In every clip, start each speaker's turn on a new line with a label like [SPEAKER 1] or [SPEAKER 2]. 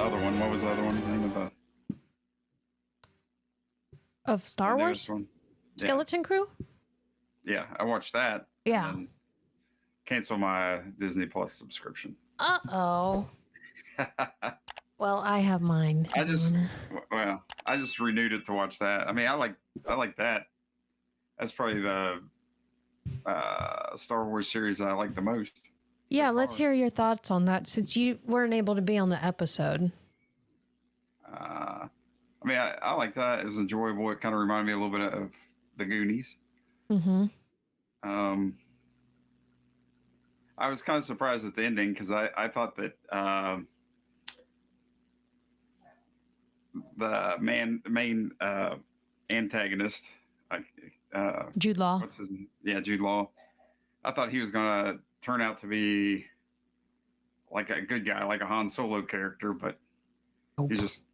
[SPEAKER 1] other one. What was the other one? The name
[SPEAKER 2] of Star Wars?
[SPEAKER 1] One?
[SPEAKER 2] Skeleton Crew?
[SPEAKER 1] Yeah, I watched that.
[SPEAKER 2] Yeah.
[SPEAKER 1] And cancel my Disney Plus subscription.
[SPEAKER 2] Uh-oh. Well, I have mine.
[SPEAKER 1] I just renewed it to watch that. I mean, I like that. That's probably the Star Wars series I like the most.
[SPEAKER 2] Yeah, let's hear your thoughts on that since you weren't able to be on the episode.
[SPEAKER 1] I mean, I like that. It was enjoyable. It kind of reminded me a little bit of the Goonies.
[SPEAKER 2] Mm-hmm.
[SPEAKER 1] I was kind of surprised at the ending because I thought that the main antagonist,
[SPEAKER 2] Jude Law.
[SPEAKER 1] What's his name? Yeah, Jude Law. I thought he was going to turn out to be like a good guy, like a Han Solo character, but he's just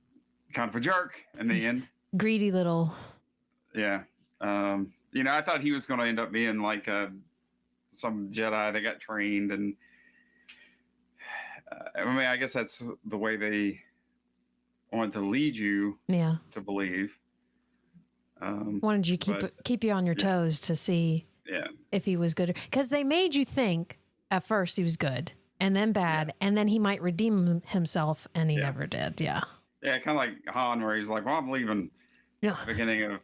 [SPEAKER 1] kind of a jerk in the end.
[SPEAKER 2] Greedy little.
[SPEAKER 1] Yeah. I thought he was going to end up being like some Jedi that got trained, and I mean, I guess that's the way they wanted to lead you to believe.
[SPEAKER 2] Wanted you keep you on your toes to see if he was good, because they made you think at first he was good and then bad, and then he might redeem himself, and he never did. Yeah,
[SPEAKER 1] kind of like Han, where he's like, "Well, I'm leaving." The beginning of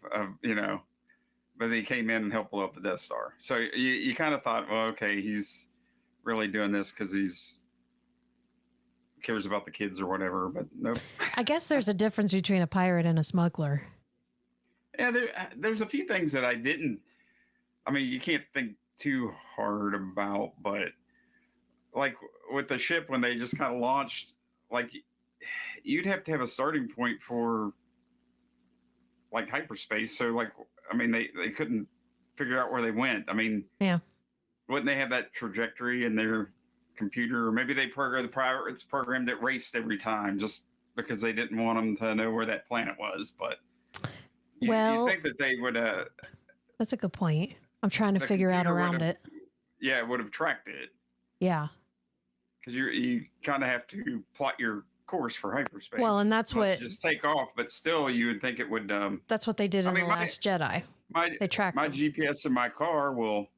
[SPEAKER 1] but he came in and helped blow up the Death Star. So you kind of thought, well, okay, he's really doing this because he's cares about the kids or whatever, but nope.
[SPEAKER 2] I guess there's a difference between a pirate and a smuggler.
[SPEAKER 1] Yeah, there's a few things that I mean, you can't think too hard about, but like with the ship, when they just kind of launched, like you'd have to have a starting point for like hyperspace. So like, I mean, they couldn't figure out where they went. I mean, wouldn't they have that trajectory in their computer? Or maybe the pirates programmed it raced every time just because they didn't want them to know where that planet was. But you'd think that they would.
[SPEAKER 2] That's a good point. I'm trying to figure out around it.
[SPEAKER 1] Yeah, it would have tracked it.
[SPEAKER 2] Yeah.
[SPEAKER 1] Because you kind of have to plot your course for hyperspace.
[SPEAKER 2] Well, and that's what
[SPEAKER 1] just take off, but still, you would think it would.
[SPEAKER 2] That's what they did in The Last Jedi. They tracked
[SPEAKER 1] my
[SPEAKER 2] them.
[SPEAKER 1] GPS in my car will.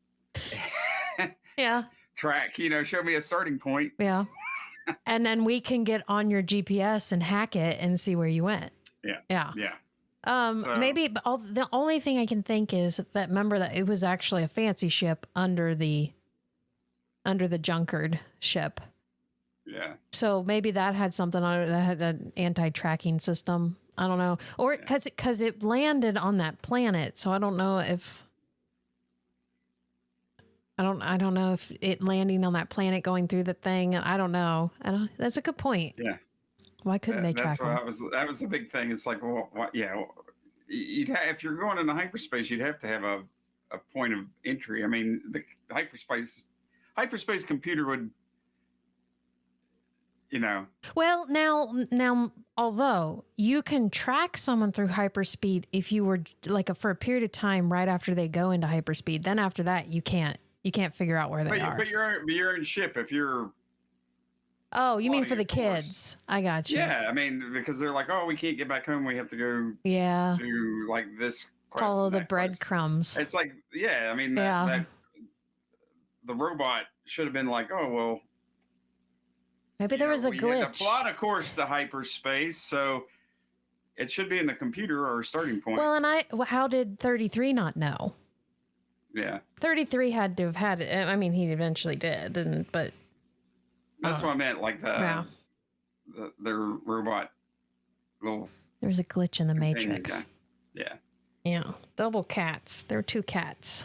[SPEAKER 1] Track, show me a starting point.
[SPEAKER 2] Yeah. And then we can get on your GPS and hack it and see where you went.
[SPEAKER 1] Yeah.
[SPEAKER 2] Maybe the only thing I can think is that remember that it was actually a fancy ship under the Junkard ship.
[SPEAKER 1] Yeah.
[SPEAKER 2] So maybe that had something on it that had an anti-tracking system. I don't know. Or because it landed on that planet. So I don't know if it landing on that planet going through the thing. I don't know. That's a good point.
[SPEAKER 1] Yeah.
[SPEAKER 2] Why couldn't they track them?
[SPEAKER 1] That was the big thing. It's like, well, if you're going into hyperspace, you'd have to have a point of entry. I mean, the hyperspace computer would,
[SPEAKER 2] Well, now, although you can track someone through hyperspeed if you were for a period of time right after they go into hyperspeed, then after that you can't figure out where they are.
[SPEAKER 1] But you're in ship if you're.
[SPEAKER 2] Oh, you mean for the kids? I got you.
[SPEAKER 1] Yeah, I mean, because they're like, oh, we can't get back home. We have to go. Do like this.
[SPEAKER 2] Follow the breadcrumbs.
[SPEAKER 1] It's like, I mean, that the robot should have been like, oh well.
[SPEAKER 2] Maybe there was a glitch.
[SPEAKER 1] Had to plot a course to hyperspace, so it should be in the computer or starting point.
[SPEAKER 2] Well, and how did 33 not know?
[SPEAKER 1] Yeah.
[SPEAKER 2] 33 had to have had it. I mean, he eventually did, but
[SPEAKER 1] that's what I meant. Like their robot.
[SPEAKER 2] There's a glitch in the Matrix.
[SPEAKER 1] Guy. Yeah.
[SPEAKER 2] Yeah. Double cats. There were two cats.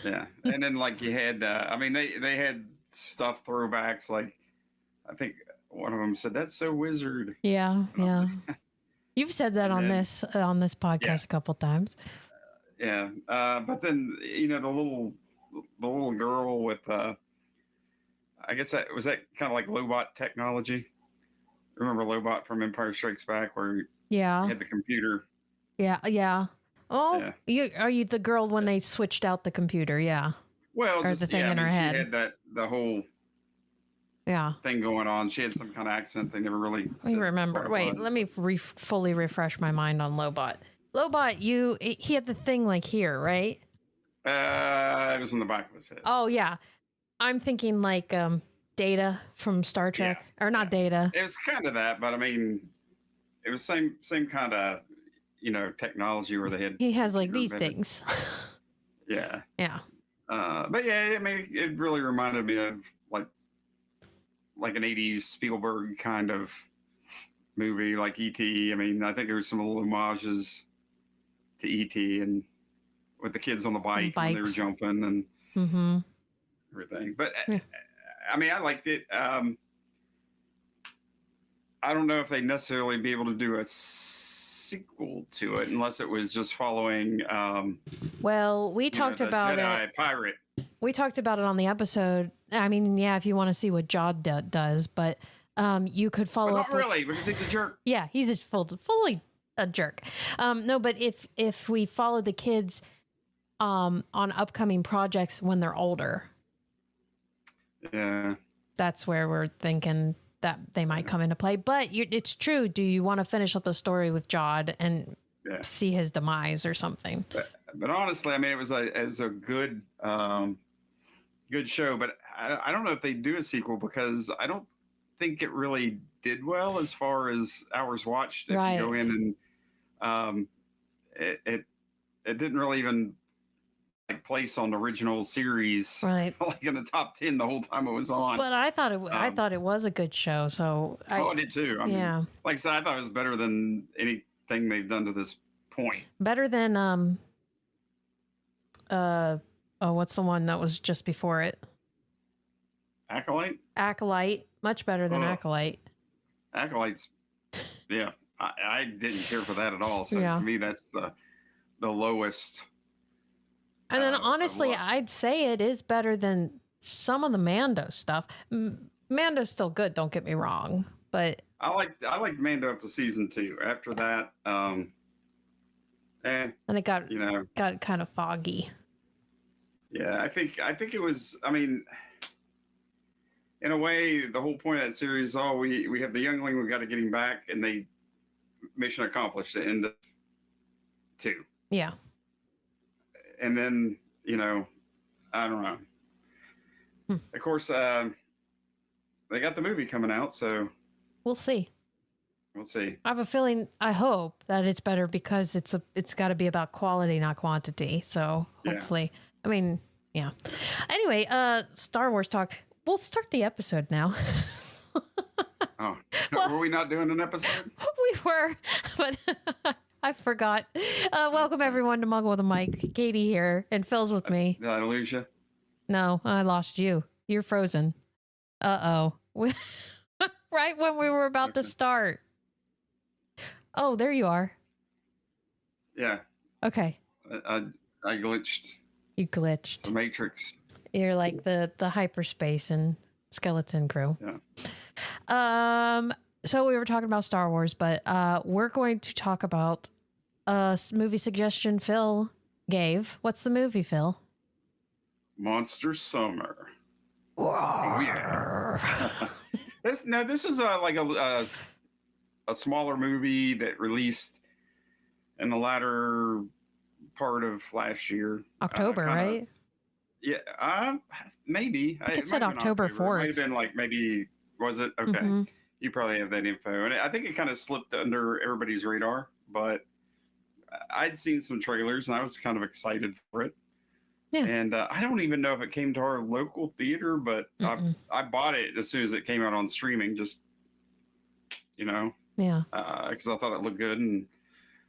[SPEAKER 1] Yeah. And then you had, they had stuff throwbacks. Like, I think one of them said, "That's so wizard."
[SPEAKER 2] Yeah. Yeah. You've said that on this podcast a couple times.
[SPEAKER 1] But then, the little girl with, I guess that kind of like Lobot technology. Remember Lobot from Empire Strikes Back, where he had the computer.
[SPEAKER 2] Yeah. Oh, yeah. Are you the girl when they switched out the computer? Yeah.
[SPEAKER 1] Well,
[SPEAKER 2] or the thing in her head.
[SPEAKER 1] She had the whole. thing going on. She had some kind of accent. They never really.
[SPEAKER 2] I remember. Wait, let me fully refresh my mind on Lobot. Lobot, he had the thing like here, right?
[SPEAKER 1] It was in the back of his head.
[SPEAKER 2] Oh yeah, I'm thinking like Data from Star Trek, or not Data.
[SPEAKER 1] It was kind of that, but I mean, it was same kind of technology where they had.
[SPEAKER 2] He has like these things.
[SPEAKER 1] Yeah.
[SPEAKER 2] Yeah.
[SPEAKER 1] But yeah, I mean, it really reminded me of like an 80s Spielberg kind of movie, like E.T. I mean, I think there was some little homages to E.T. and with the kids on the bike when they were jumping and everything. But I mean, I liked it. I don't know if they'd necessarily be able to do a sequel to it unless it was just following.
[SPEAKER 2] Well, we talked about
[SPEAKER 1] Jedi
[SPEAKER 2] it.
[SPEAKER 1] Pirate.
[SPEAKER 2] We talked about it on the episode. I mean, yeah, if you want to see what Jod does, but you could follow up.
[SPEAKER 1] Not really, because he's a jerk.
[SPEAKER 2] Yeah, he's fully a jerk. No, but if we follow the kids on upcoming projects when they're older, that's where we're thinking that they might come into play. But it's true. Do you want to finish up the story with Jod and see his demise or something?
[SPEAKER 1] But honestly, I mean, it was a good good show. But I don't know if they do a sequel because I don't think it really did well as far as hours watched. If you go in and it didn't really even place on the original series,
[SPEAKER 2] right?
[SPEAKER 1] Like in the top 10 the whole time it was on.
[SPEAKER 2] But I thought it was a good show. So
[SPEAKER 1] I did too. I mean, like I said, I thought it was better than anything they've done to this point.
[SPEAKER 2] Better than what's the one that was just before it? Acolyte, much better than Acolyte.
[SPEAKER 1] Acolyte's, yeah, I didn't care for that at all. So to me, that's the lowest.
[SPEAKER 2] And then honestly, I'd say it is better than some of the Mando stuff. Mando's still good, don't get me wrong, but
[SPEAKER 1] I liked Mando up to season 2. After that, and
[SPEAKER 2] it got kind of foggy.
[SPEAKER 1] Yeah, I think it was. I mean, in a way, the whole point of that series is, we have the youngling, we got to get him back, and they mission accomplished at the end of 2.
[SPEAKER 2] Yeah.
[SPEAKER 1] And then, I don't know. Of course, they got the movie coming out, so
[SPEAKER 2] we'll see.
[SPEAKER 1] We'll see.
[SPEAKER 2] I have a feeling, I hope that it's better because it's got to be about quality, not quantity. So hopefully, I mean, yeah. Anyway, Star Wars talk. We'll start the episode now.
[SPEAKER 1] Were we not doing an episode?
[SPEAKER 2] We were, but I forgot. Welcome everyone to Muggle with a Mic. Katie here, and Phil's with me.
[SPEAKER 1] Did I lose you?
[SPEAKER 2] No, I lost you. You're frozen. Right when we were about to start. Oh, there you are.
[SPEAKER 1] Yeah.
[SPEAKER 2] Okay.
[SPEAKER 1] I glitched.
[SPEAKER 2] You glitched.
[SPEAKER 1] The Matrix.
[SPEAKER 2] You're like the hyperspace and skeleton crew.
[SPEAKER 1] Yeah.
[SPEAKER 2] So we were talking about Star Wars, but we're going to talk about a movie suggestion Phil gave. What's the movie, Phil?
[SPEAKER 1] Monster Summer. Oh yeah. This is like a smaller movie that released in the latter part of last year.
[SPEAKER 2] October, right?
[SPEAKER 1] Yeah, maybe.
[SPEAKER 2] I think it said October 4th.
[SPEAKER 1] It might have been like, maybe, was it? Okay. Mm-hmm. You probably have that info. And I think it kind of slipped under everybody's radar, but I'd seen some trailers and I was kind of excited for it. Yeah. And I don't even know if it came to our local theater, but I bought it as soon as it came out on streaming, just, yeah, because I thought it looked good and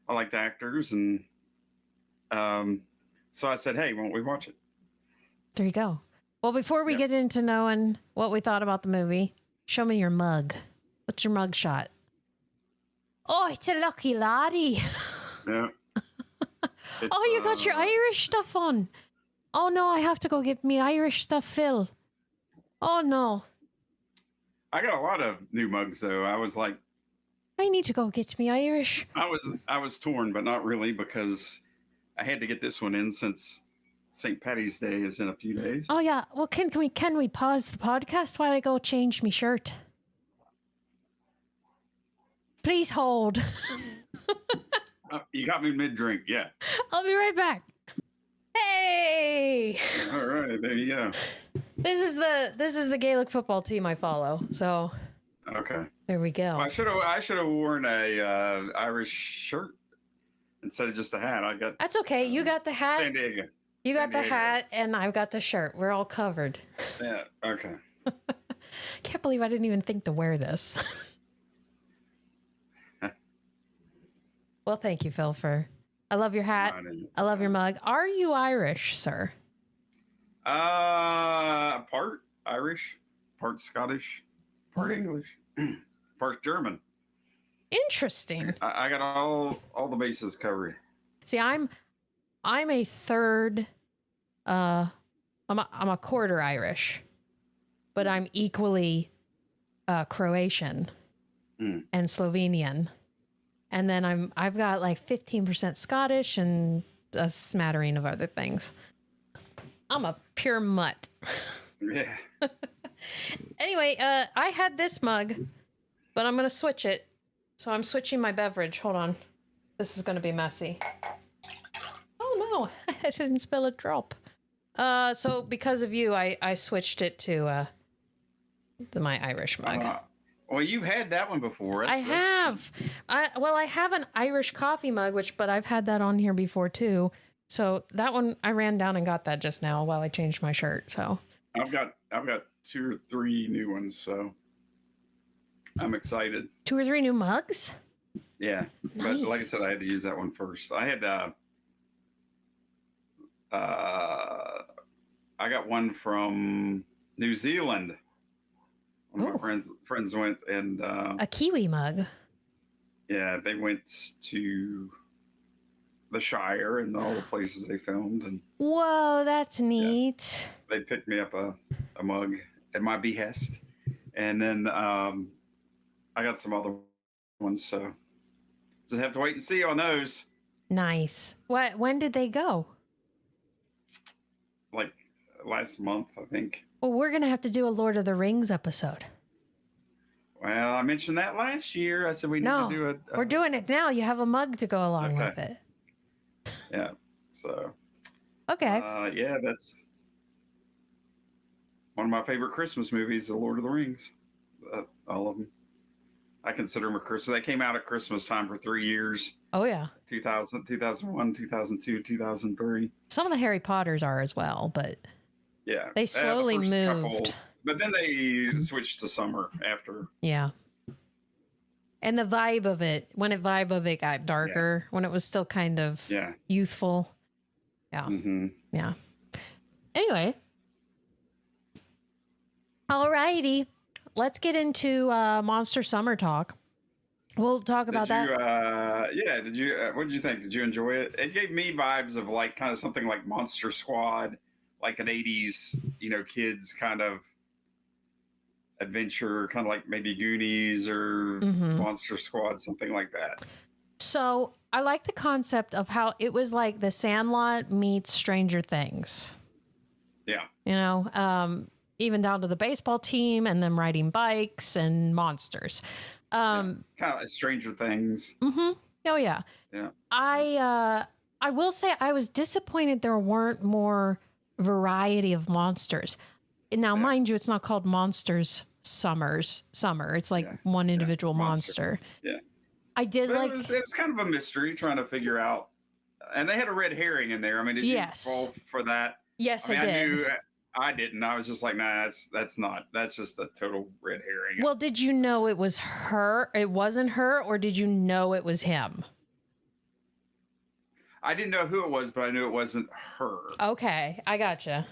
[SPEAKER 1] I liked the actors. And so I said, hey, won't we watch it?
[SPEAKER 2] There you go. Well, before we get into knowing what we thought about the movie, show me your mug. What's your mug shot? Oh, it's a lucky laddie.
[SPEAKER 1] Yeah.
[SPEAKER 2] You got your Irish stuff on. Oh, no, I have to go get me Irish stuff, Phil. Oh, no.
[SPEAKER 1] I got a lot of new mugs, though. I was like...
[SPEAKER 2] I need to go get me Irish.
[SPEAKER 1] I was torn, but not really, because I had to get this one in since St. Patty's Day is in a few days.
[SPEAKER 2] Oh yeah. Well, can we pause the podcast while I go change me shirt? Please hold.
[SPEAKER 1] You got me mid-drink. Yeah.
[SPEAKER 2] I'll be right back. Hey.
[SPEAKER 1] All right. There you go.
[SPEAKER 2] This is the Gaelic football team I follow. So.
[SPEAKER 1] Okay.
[SPEAKER 2] There we go.
[SPEAKER 1] Well, I should have worn a Irish shirt instead of just a hat. I got.
[SPEAKER 2] That's okay. You got the hat.
[SPEAKER 1] San Diego.
[SPEAKER 2] You got the hat, and I've got the shirt. We're all covered.
[SPEAKER 1] Yeah. Okay.
[SPEAKER 2] Can't believe I didn't even think to wear this. Well, thank you, Phil, I love your hat. I love your mug. Are you Irish, sir?
[SPEAKER 1] Part Irish, part Scottish, part English, part German.
[SPEAKER 2] Interesting.
[SPEAKER 1] I got all the bases covered.
[SPEAKER 2] See, I'm a third. I'm a quarter Irish, but I'm equally Croatian and Slovenian. And then I've got like 15% Scottish and a smattering of other things. I'm a pure mutt.
[SPEAKER 1] Yeah.
[SPEAKER 2] Anyway, I had this mug, but I'm going to switch it. So I'm switching my beverage. Hold on. This is going to be messy. Oh no, I didn't spill a drop. So because of you, I switched it to my Irish mug.
[SPEAKER 1] Well, you've had that one before.
[SPEAKER 2] I have an Irish coffee mug, but I've had that on here before too. So that one, I ran down and got that just now while I changed my shirt. So
[SPEAKER 1] I've got 2 or 3 new ones, so I'm excited.
[SPEAKER 2] 2 or 3 new mugs?
[SPEAKER 1] Yeah. Nice. But like I said, I had to use that one first. I had I got one from New Zealand. One of my friends went and
[SPEAKER 2] a Kiwi mug.
[SPEAKER 1] Yeah, they went to the Shire and all the places they filmed, and
[SPEAKER 2] whoa, that's neat.
[SPEAKER 1] Yeah, they picked me up a mug at my behest, and then I got some other ones, so just have to wait and see on those.
[SPEAKER 2] Nice. When did they go?
[SPEAKER 1] Like last month, I think.
[SPEAKER 2] Well, we're going to have to do a Lord of the Rings episode.
[SPEAKER 1] Well, I mentioned that last year. I said we need to do it.
[SPEAKER 2] We're doing it now. You have a mug to go along with it.
[SPEAKER 1] Yeah. So.
[SPEAKER 2] Okay.
[SPEAKER 1] Yeah, that's one of my favorite Christmas movies, The Lord of the Rings. All of them. I consider them a Christmas. They came out at Christmas time for 3 years.
[SPEAKER 2] Oh, yeah.
[SPEAKER 1] 2000, 2001, 2002, 2003.
[SPEAKER 2] Some of the Harry Potters are as well, but...
[SPEAKER 1] Yeah.
[SPEAKER 2] They slowly moved.
[SPEAKER 1] But then they switched to summer after.
[SPEAKER 2] Yeah. And the vibe of it got darker, when it was still kind of youthful. Yeah. Mm-hmm. Yeah. Anyway. Alrighty. Let's get into Monster Summer talk. We'll talk about that.
[SPEAKER 1] What did you think? Did you enjoy it? It gave me vibes of like kind of something like Monster Squad. Like an 80s, kids kind of adventure, kind of like maybe Goonies or Monster Squad, something like that.
[SPEAKER 2] So I like the concept of how it was like the Sandlot meets Stranger Things.
[SPEAKER 1] Yeah.
[SPEAKER 2] Even down to the baseball team and them riding bikes and monsters.
[SPEAKER 1] Kind of like Stranger Things.
[SPEAKER 2] Mm-hmm. Oh, yeah.
[SPEAKER 1] Yeah.
[SPEAKER 2] I will say I was disappointed there weren't more variety of monsters. Now, mind you, it's not called Monsters Summer. It's like one individual monster.
[SPEAKER 1] Yeah.
[SPEAKER 2] I did
[SPEAKER 1] it was kind of a mystery trying to figure out. And they had a red herring in there. I mean, did you fall for that?
[SPEAKER 2] Yes, I did.
[SPEAKER 1] I didn't. I was just like, nah, that's just a total red herring.
[SPEAKER 2] Well, did you know it was her? It wasn't her, or did you know it was him?
[SPEAKER 1] I didn't know who it was, but I knew it wasn't her.
[SPEAKER 2] Okay, I gotcha.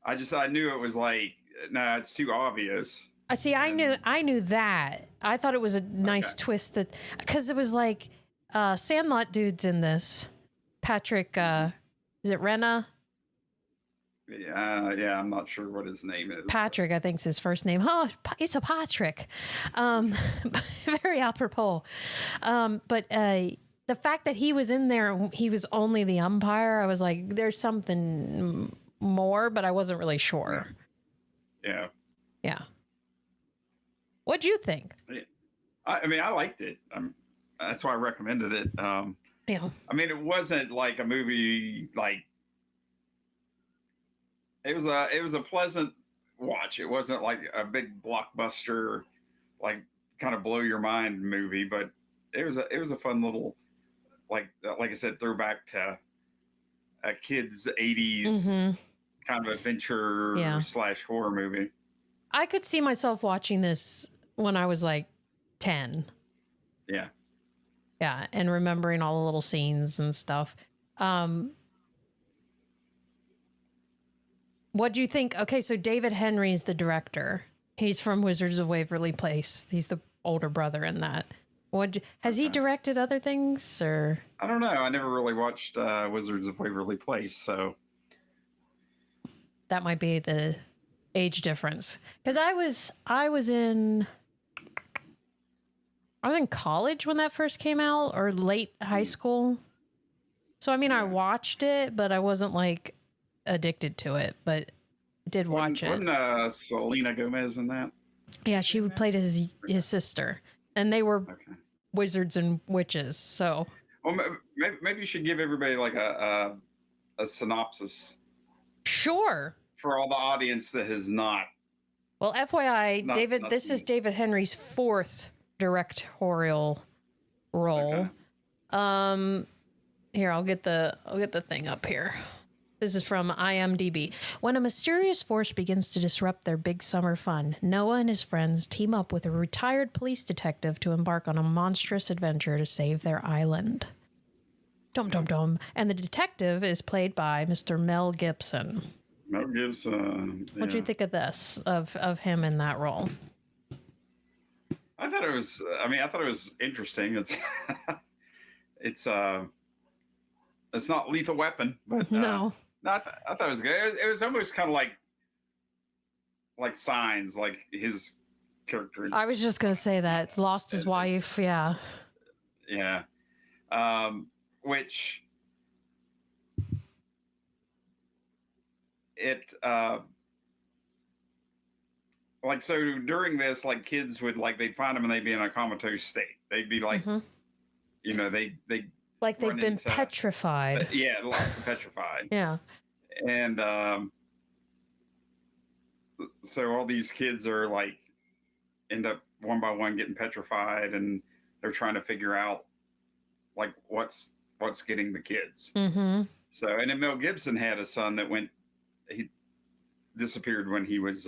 [SPEAKER 1] I knew it was like, nah, it's too obvious.
[SPEAKER 2] See, I knew that. I thought it was a nice twist because it was like Sandlot dude's in this. Patrick, is it Renna?
[SPEAKER 1] Yeah, I'm not sure what his name is.
[SPEAKER 2] Patrick, I think is his first name. Oh, it's a Patrick. Very apropos. But the fact that he was in there, he was only the umpire. I was like, there's something more, but I wasn't really sure.
[SPEAKER 1] Yeah.
[SPEAKER 2] Yeah. What'd you think?
[SPEAKER 1] I mean, I liked it. That's why I recommended it.
[SPEAKER 2] Yeah.
[SPEAKER 1] I mean, it wasn't like a movie, like it was a pleasant watch. It wasn't like a big blockbuster, like kind of blow your mind movie, but it was a fun little, like I said, throwback to a kid's 80s kind of adventure / horror movie.
[SPEAKER 2] I could see myself watching this when I was like 10.
[SPEAKER 1] Yeah.
[SPEAKER 2] Yeah, and remembering all the little scenes and stuff. What do you think? Okay, so David Henry's the director. He's from Wizards of Waverly Place. He's the older brother in that. Has he directed other things, or?
[SPEAKER 1] I don't know. I never really watched Wizards of Waverly Place, so
[SPEAKER 2] that might be the age difference. Because I was in college when that first came out, or late high school. So I mean, I watched it, but I wasn't like addicted to it. But did watch it.
[SPEAKER 1] Wasn't Selena Gomez in that?
[SPEAKER 2] Yeah, she played his sister, and they were wizards and witches. So,
[SPEAKER 1] well, maybe you should give everybody like a synopsis.
[SPEAKER 2] Sure.
[SPEAKER 1] For all the audience that has not.
[SPEAKER 2] Well, FYI, this is David Henry's 4th directorial role. Okay. Here, I'll get the thing up here. This is from IMDb. When a mysterious force begins to disrupt their big summer fun, Noah and his friends team up with a retired police detective to embark on a monstrous adventure to save their island. Dum dum dum. And the detective is played by Mr. Mel Gibson.
[SPEAKER 1] Mel Gibson.
[SPEAKER 2] What'd you think of this, of him in that role?
[SPEAKER 1] I thought it was interesting. It's not Lethal Weapon, but
[SPEAKER 2] no.
[SPEAKER 1] I thought it was good. It was almost kind of like Signs, like his character.
[SPEAKER 2] I was just gonna say that lost his wife. Yeah.
[SPEAKER 1] Yeah. Which it like, so during this, like, kids would, like, they'd find them and they'd be in a comatose state. They'd be like, you know, they
[SPEAKER 2] like they've been petrified.
[SPEAKER 1] Like petrified.
[SPEAKER 2] Yeah.
[SPEAKER 1] And so all these kids are like end up one by one getting petrified, and they're trying to figure out like what's getting the kids. So, and then Mel Gibson had a son that he disappeared when he was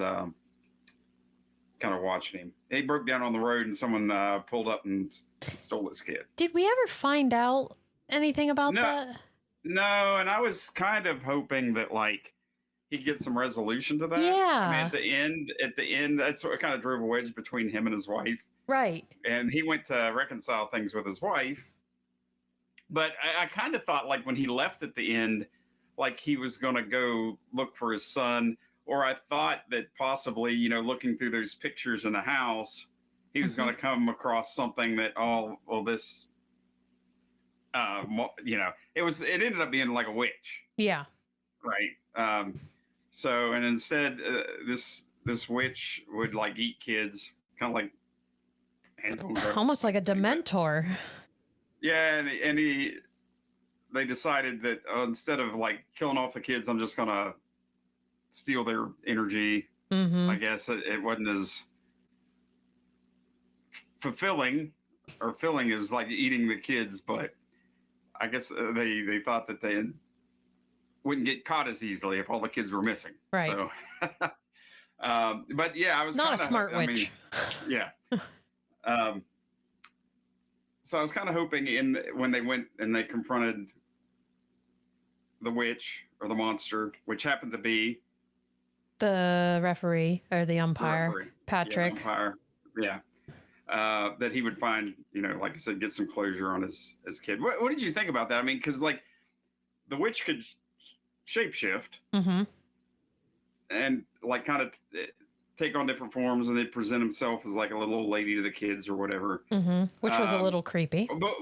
[SPEAKER 1] kind of watching him. He broke down on the road and someone pulled up and stole his kid.
[SPEAKER 2] Did we ever find out anything about that?
[SPEAKER 1] No, and I was kind of hoping that like he'd get some resolution to that.
[SPEAKER 2] Yeah.
[SPEAKER 1] I mean, at the end, that's what kind of drove a wedge between him and his wife.
[SPEAKER 2] Right.
[SPEAKER 1] And he went to reconcile things with his wife. But I kind of thought like when he left at the end, like he was going to go look for his son. Or I thought that possibly, you know, looking through those pictures in the house, he was going to come across something that, this, you know, it ended up being like a witch.
[SPEAKER 2] Yeah.
[SPEAKER 1] Right. So, and instead, this witch would like eat kids, kind of like
[SPEAKER 2] almost like a Dementor.
[SPEAKER 1] Yeah. And they decided that instead of like killing off the kids, I'm just going to steal their energy. I guess it wasn't as fulfilling or filling as like eating the kids, but I guess they thought that they wouldn't get caught as easily if all the kids were missing.
[SPEAKER 2] Right.
[SPEAKER 1] So, but yeah, I was
[SPEAKER 2] not a smart witch.
[SPEAKER 1] Yeah. So I was kind of hoping when they went and they confronted the witch or the monster, which happened to be
[SPEAKER 2] the referee or the umpire, Patrick.
[SPEAKER 1] Yeah, umpire. Yeah. That he would find, you know, like I said, get some closure on his kid. What did you think about that? I mean, because like the witch could shapeshift and like kind of take on different forms, and they'd present himself as like a little old lady to the kids or whatever.
[SPEAKER 2] Which was a little creepy.
[SPEAKER 1] But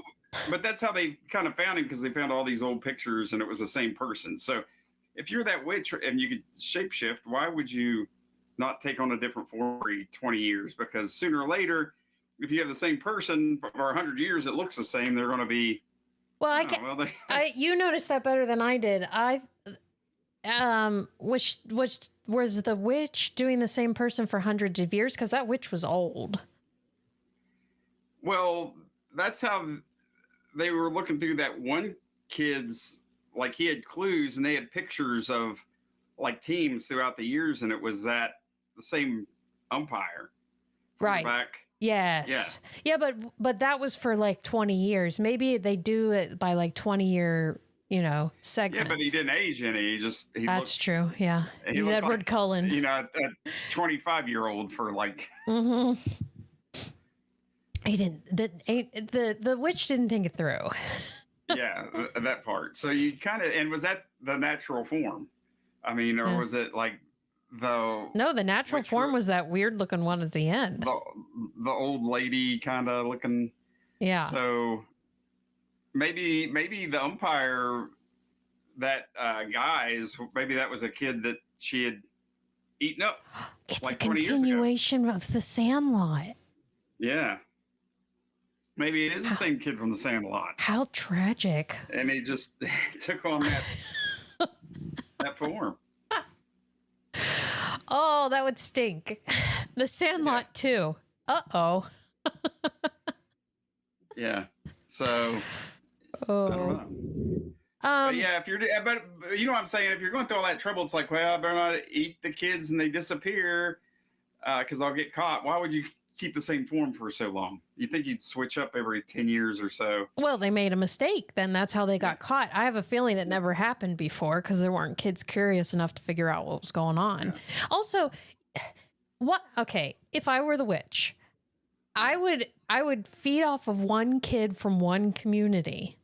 [SPEAKER 1] but that's how they kind of found him, because they found all these old pictures and it was the same person. So if you're that witch and you could shapeshift, why would you not take on a different form every 20 years? Because sooner or later, if you have the same person for 100 years, it looks the same. They're going to be.
[SPEAKER 2] Well, you noticed that better than I did. Was the witch doing the same person for hundreds of years? Because that witch was old.
[SPEAKER 1] Well, that's how they were looking through that one kid's, like, he had clues and they had pictures of like teams throughout the years, and it was the same umpire.
[SPEAKER 2] Right.
[SPEAKER 1] Back.
[SPEAKER 2] Yes. Yeah, but that was for like 20 years. Maybe they do it by like 20-year, segments.
[SPEAKER 1] Yeah, but he didn't age any. That's
[SPEAKER 2] looked, true. Yeah. He's Edward Cullen.
[SPEAKER 1] A 25-year-old for like.
[SPEAKER 2] Mm-hmm. He didn't. The witch didn't think it through.
[SPEAKER 1] Yeah, that part. So you kind of, and was that the natural form? I mean, or was it like the
[SPEAKER 2] natural form was that weird looking one at the end.
[SPEAKER 1] The old lady kind of looking.
[SPEAKER 2] Yeah.
[SPEAKER 1] So maybe the umpire, that maybe that was a kid that she had eaten up.
[SPEAKER 2] It's
[SPEAKER 1] like
[SPEAKER 2] a continuation of the Sandlot.
[SPEAKER 1] Yeah. Maybe it is the same kid from the Sandlot.
[SPEAKER 2] How tragic.
[SPEAKER 1] And he just took on that form.
[SPEAKER 2] Oh, that would stink. The Sandlot too. Uh-oh.
[SPEAKER 1] Yeah. So.
[SPEAKER 2] Oh.
[SPEAKER 1] I don't know. But yeah, but you know what I'm saying? If you're going through all that trouble, it's like, well, I better not eat the kids and they disappear because I'll get caught. Why would you keep the same form for so long? You think you'd switch up every 10 years or so? Well,
[SPEAKER 2] they made a mistake. Then that's how they got caught. I have a feeling it never happened before because there weren't kids curious enough to figure out what was going on. Yeah. Also, if I were the witch, I would feed off of one kid from one community,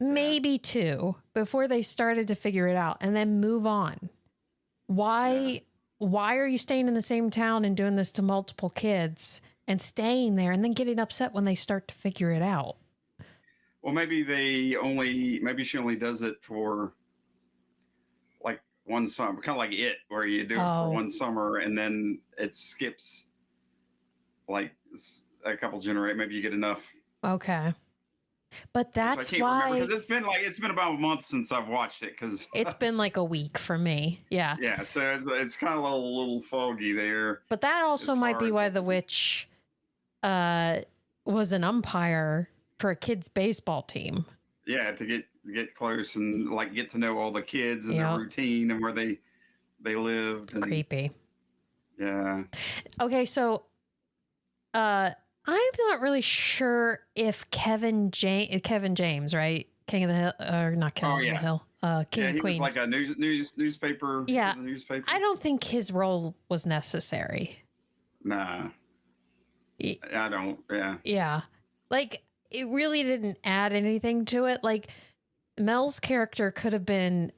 [SPEAKER 2] maybe two, before they started to figure it out, and then move on. Why are you staying in the same town and doing this to multiple kids and staying there and then getting upset when they start to figure it out?
[SPEAKER 1] Well, maybe she only does it for like one summer, kind of like It, where you do it for one summer and then it skips like a couple generations. Maybe you get enough.
[SPEAKER 2] Okay. But that's why,
[SPEAKER 1] because it's been about a month since I've watched it, because
[SPEAKER 2] it's been like a week for me. Yeah.
[SPEAKER 1] Yeah. So it's kind of a little foggy there.
[SPEAKER 2] But that also might be why the witch was an umpire for a kids' baseball team.
[SPEAKER 1] Yeah, to get close and like get to know all the kids and their routine and where they lived. And,
[SPEAKER 2] creepy.
[SPEAKER 1] Yeah.
[SPEAKER 2] Okay, so I'm not really sure if Kevin James, right? King of the Hill, or not King of the Hill, King of Queens.
[SPEAKER 1] Was like a newspaper.
[SPEAKER 2] Yeah.
[SPEAKER 1] Newspaper.
[SPEAKER 2] I don't think his role was necessary.
[SPEAKER 1] Nah. I don't. Yeah.
[SPEAKER 2] Yeah. Like, it really didn't add anything to it. Like, Mel's character could have been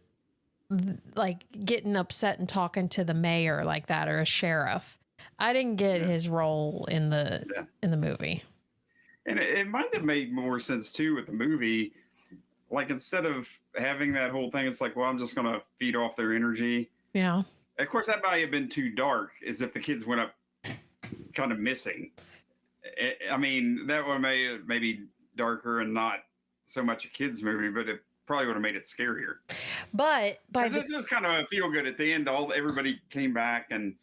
[SPEAKER 2] like getting upset and talking to the mayor like that, or a sheriff. I didn't get his role in the movie.
[SPEAKER 1] And it might have made more sense too with the movie. Like, instead of having that whole thing, it's like, well, I'm just going to feed off their energy.
[SPEAKER 2] Yeah.
[SPEAKER 1] Of course, that might have been too dark, as if the kids went up kind of missing. I mean, that would have made it maybe darker and not so much a kids movie, but it probably would have made it scarier.
[SPEAKER 2] But
[SPEAKER 1] this was kind of a feel good at the end. Everybody came back, and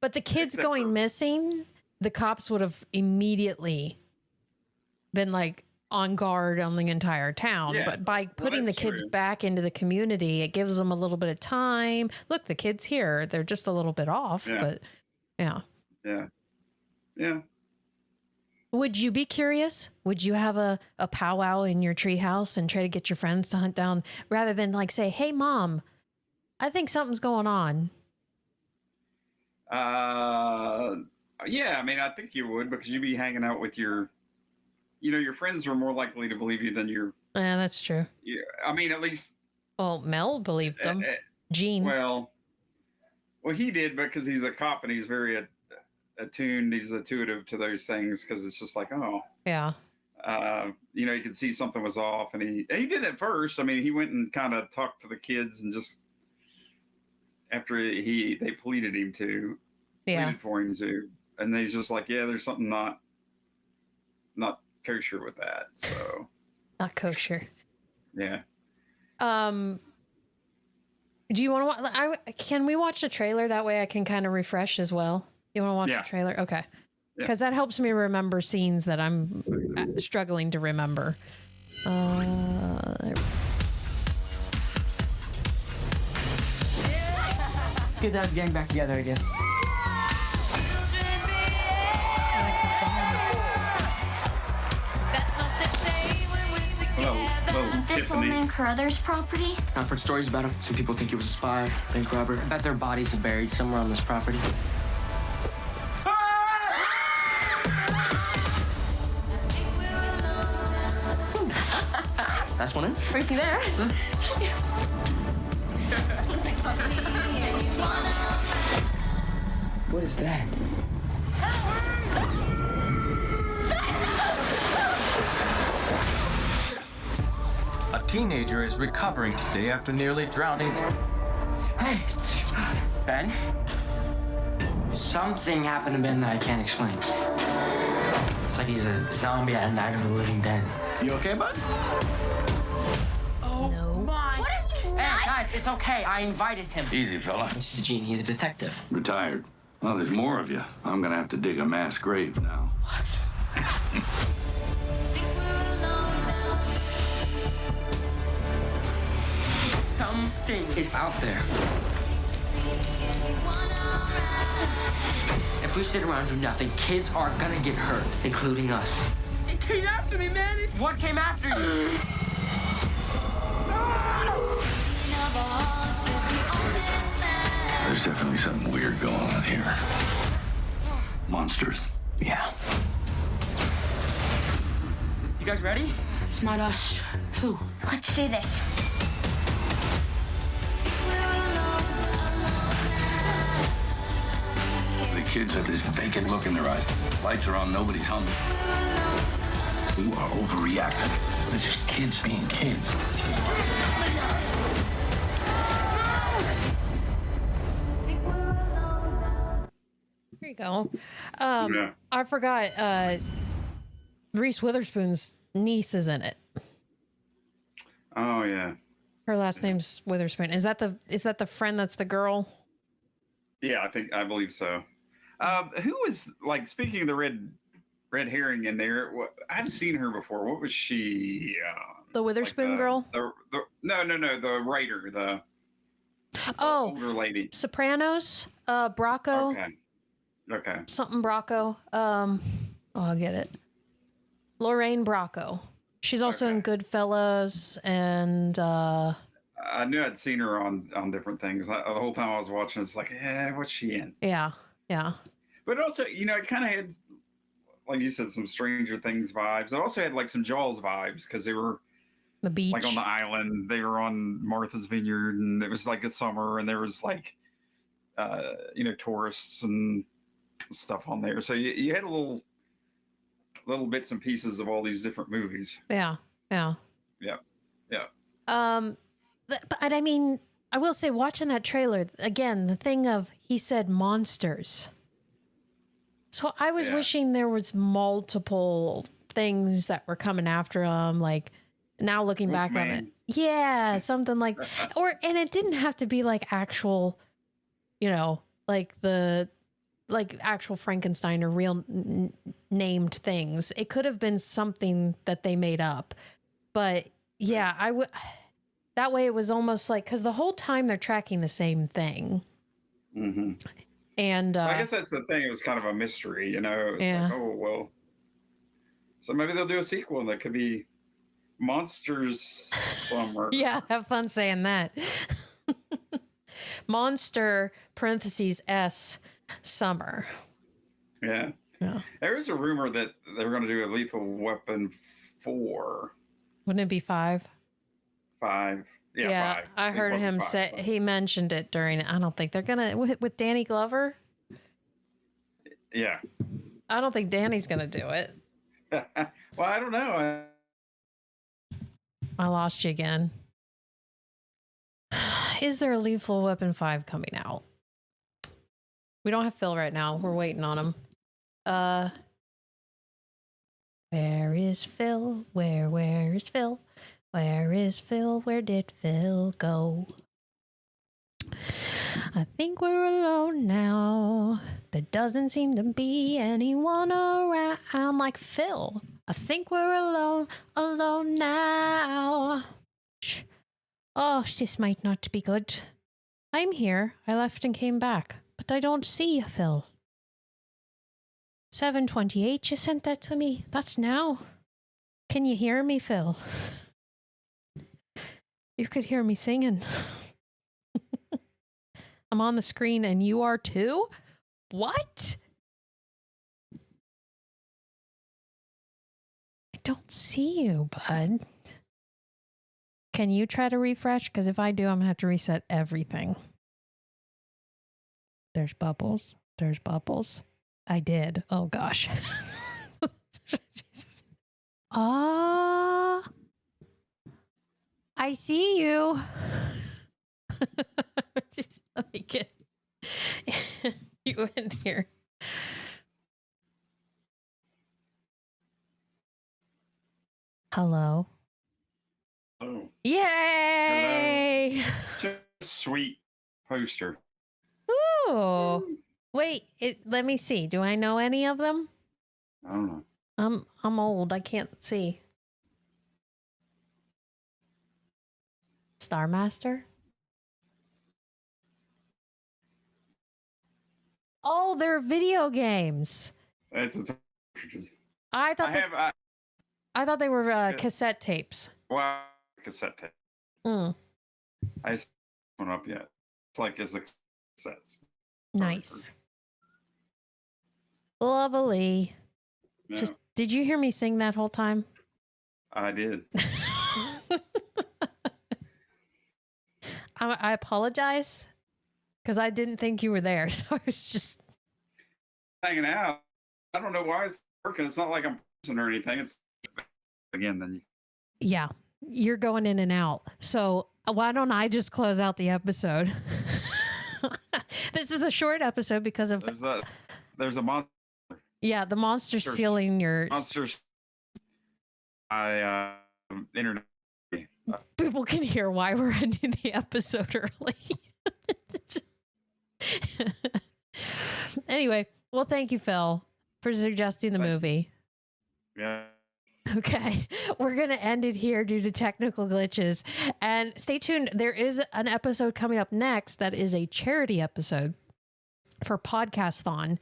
[SPEAKER 2] but the kids going missing, the cops would have immediately been like on guard on the entire town. Yeah. But by putting the kids back into the community, it gives them a little bit of time. Look, the kids here, they're just a little bit off, but yeah. Would you be curious? Would you have a powwow in your treehouse and try to get your friends to hunt down, rather than like say, "Hey, Mom, I think something's going on"?
[SPEAKER 1] Yeah. I mean, I think you would, because you'd be hanging out with your friends are more likely to believe you than your.
[SPEAKER 2] Yeah, that's true.
[SPEAKER 1] Yeah. I mean, at least.
[SPEAKER 2] Well, Mel believed them. Gene.
[SPEAKER 1] Well, he did, because he's a cop and he's very attuned. He's intuitive to those things, because it's just like, oh.
[SPEAKER 2] Yeah.
[SPEAKER 1] You could see something was off, and he did it first. I mean, he went and kind of talked to the kids, and just after they pleaded for him to, and he's just like, yeah, there's something not kosher with that. So
[SPEAKER 2] not kosher.
[SPEAKER 1] Yeah.
[SPEAKER 2] Do you want to? Can we watch the trailer? That way, I can kind of refresh as well. You want to watch the trailer? Okay. Because that helps me remember scenes that I'm struggling to remember.
[SPEAKER 3] Let's get that gang back together again.
[SPEAKER 2] I like the song.
[SPEAKER 1] Hello,
[SPEAKER 4] This
[SPEAKER 1] Tiffany.
[SPEAKER 4] old man Carruthers' property?
[SPEAKER 3] I've heard stories about him. Some people think he was a spy, bank robber. I bet their bodies are buried somewhere on this property. That's one in.
[SPEAKER 4] Tracy there.
[SPEAKER 3] What is that?
[SPEAKER 5] A teenager is recovering today after nearly drowning.
[SPEAKER 3] Hey, Ben. Something happened to Ben that I can't explain. It's like he's a zombie at a Night of the Living Dead.
[SPEAKER 6] You okay, bud?
[SPEAKER 3] Oh my!
[SPEAKER 4] What are you
[SPEAKER 3] Hey
[SPEAKER 4] nuts?
[SPEAKER 3] guys, it's okay. I invited him.
[SPEAKER 6] Easy, fella.
[SPEAKER 3] This is Gene. He's a detective.
[SPEAKER 6] Retired. Well, there's more of you. I'm gonna have to dig a mass grave now.
[SPEAKER 3] What? Something is out there. If we sit around and do nothing, kids are gonna get hurt, including us. It came after me, man. What came after you?
[SPEAKER 6] There's definitely something weird going on here. Monsters.
[SPEAKER 3] Yeah. You guys ready?
[SPEAKER 4] Not us. Who? Let's do this.
[SPEAKER 6] The kids have this vacant look in their eyes. Lights are on, nobody's home. You are overreacting. It's just kids being kids.
[SPEAKER 2] There you go. I forgot. Reese Witherspoon's niece is in it.
[SPEAKER 1] Oh yeah.
[SPEAKER 2] Her last name's Witherspoon. Is that the friend that's the girl?
[SPEAKER 1] Yeah, I believe so. Who was, like, speaking of the red herring in there? I've seen her before. What was she?
[SPEAKER 2] The Witherspoon girl?
[SPEAKER 1] No, the writer, the older lady.
[SPEAKER 2] Sopranos. Bracco.
[SPEAKER 1] Okay.
[SPEAKER 2] Something Bracco. I'll get it. Lorraine Bracco. She's also in Goodfellas, and
[SPEAKER 1] I knew I'd seen her on different things. The whole time I was watching, it's like, what's she in?
[SPEAKER 2] yeah.
[SPEAKER 1] But also, it kind of had, like you said, some Stranger Things vibes. It also had like some Jaws vibes, because they were
[SPEAKER 2] The beach.
[SPEAKER 1] like on the island. They were on Martha's Vineyard, and it was like a summer, and there was like, tourists and stuff on there. So you had little bits and pieces of all these different movies.
[SPEAKER 2] Yeah. But I mean, I will say, watching that trailer again, the thing of, he said monsters. So I was wishing there was multiple things that were coming after him. Like, now looking back on it, yeah, something like, and it didn't have to be like actual, like actual Frankenstein or real named things. It could have been something that they made up, but yeah, I would. That way, it was almost like, because the whole time they're tracking the same thing.
[SPEAKER 1] Mm-hmm.
[SPEAKER 2] And
[SPEAKER 1] I guess that's the thing. It was kind of a mystery, It's like, oh well. So maybe they'll do a sequel, and that could be Monsters Summer.
[SPEAKER 2] Yeah, have fun saying that. Monster parentheses S Summer.
[SPEAKER 1] Yeah. There is a rumor that they were going to do a Lethal Weapon 4.
[SPEAKER 2] Wouldn't it be 5?
[SPEAKER 1] 5. Yeah, 5.
[SPEAKER 2] I heard him say, he mentioned it during, I don't think they're gonna, with Danny Glover.
[SPEAKER 1] Yeah.
[SPEAKER 2] I don't think Danny's gonna do it.
[SPEAKER 1] Well, I don't know.
[SPEAKER 2] I lost you again. Is there a Lethal Weapon 5 coming out? We don't have Phil right now. We're waiting on him. Where is Phil? Where is Phil? Where is Phil? Where did Phil go? I think we're alone now. There doesn't seem to be anyone around like Phil. I think we're alone now. Shh. Oh, this might not be good. I'm here. I left and came back, but I don't see you, Phil. 7:28, you sent that to me. That's now. Can you hear me, Phil? You could hear me singing. I'm on the screen and you are too? What? I don't see you, bud. Can you try to refresh? Because if I do, I'm going to have to reset everything. There's bubbles. There's bubbles. I did. Oh, gosh. Ah, I see you. Let me get you in here. Hello.
[SPEAKER 1] Oh.
[SPEAKER 2] Yay!
[SPEAKER 1] Hello. Just a sweet poster.
[SPEAKER 2] Ooh. Wait, let me see. Do I know any of them?
[SPEAKER 1] I don't know.
[SPEAKER 2] I'm old. I can't see. Star Master? Oh, they're video games.
[SPEAKER 1] It's a
[SPEAKER 2] I thought they were cassette tapes.
[SPEAKER 1] Well, cassette tape.
[SPEAKER 2] Mm.
[SPEAKER 1] I just haven't one up yet. It's like it's the cassettes.
[SPEAKER 2] Nice. Lovely.
[SPEAKER 1] Yeah,
[SPEAKER 2] So, did you hear me sing that whole time?
[SPEAKER 1] I did.
[SPEAKER 2] I apologize because I didn't think you were there. So I was just
[SPEAKER 1] Hanging out. I don't know why it's working. It's not like I'm pressing or anything. It's again, then
[SPEAKER 2] yeah, you're going in and out. So why don't I just close out the episode? This is a short episode because of
[SPEAKER 1] there's a monster.
[SPEAKER 2] Yeah, the monster stealing your
[SPEAKER 1] Monsters. Internet.
[SPEAKER 2] People can hear why we're ending the episode early. Anyway, well, thank you, Phil, for suggesting the movie.
[SPEAKER 1] Yeah.
[SPEAKER 2] Okay, we're going to end it here due to technical glitches. And stay tuned. There is an episode coming up next that is a charity episode for Podcast-thon,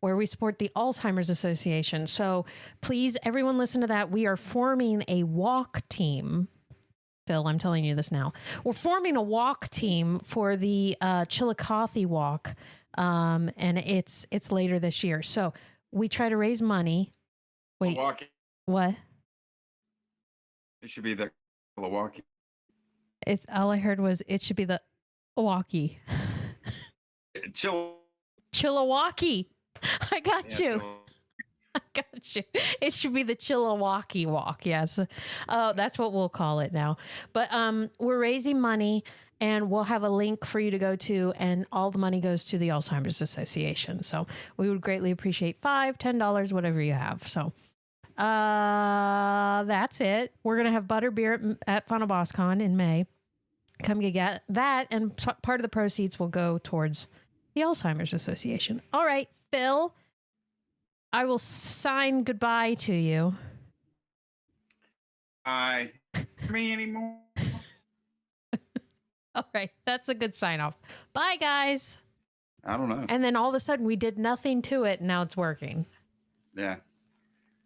[SPEAKER 2] where we support the Alzheimer's Association. So please, everyone listen to that. We are forming a walk team. Phil, I'm telling you this now. We're forming a walk team for the Chillicothe walk, and it's later this year. So we try to raise money. Wait, what?
[SPEAKER 1] It should be the Milwaukee.
[SPEAKER 2] It's all I heard was it should be the Milwaukee. Chilliwaukee. I got you. I got you. It should be the Chilliwaukee walk. Yes. That's what we'll call it now. But we're raising money and we'll have a link for you to go to, and all the money goes to the Alzheimer's Association. So we would greatly appreciate $5, $10, whatever you have. So that's it. We're going to have butterbeer at FunnelBossCon in May. Come get that. And part of the proceeds will go towards the Alzheimer's Association. All right, Phil, I will sign goodbye to you.
[SPEAKER 1] Me anymore.
[SPEAKER 2] All right, that's a good sign off. Bye, guys.
[SPEAKER 1] I don't know.
[SPEAKER 2] And then all of a sudden we did nothing to it and now it's working.
[SPEAKER 1] Yeah.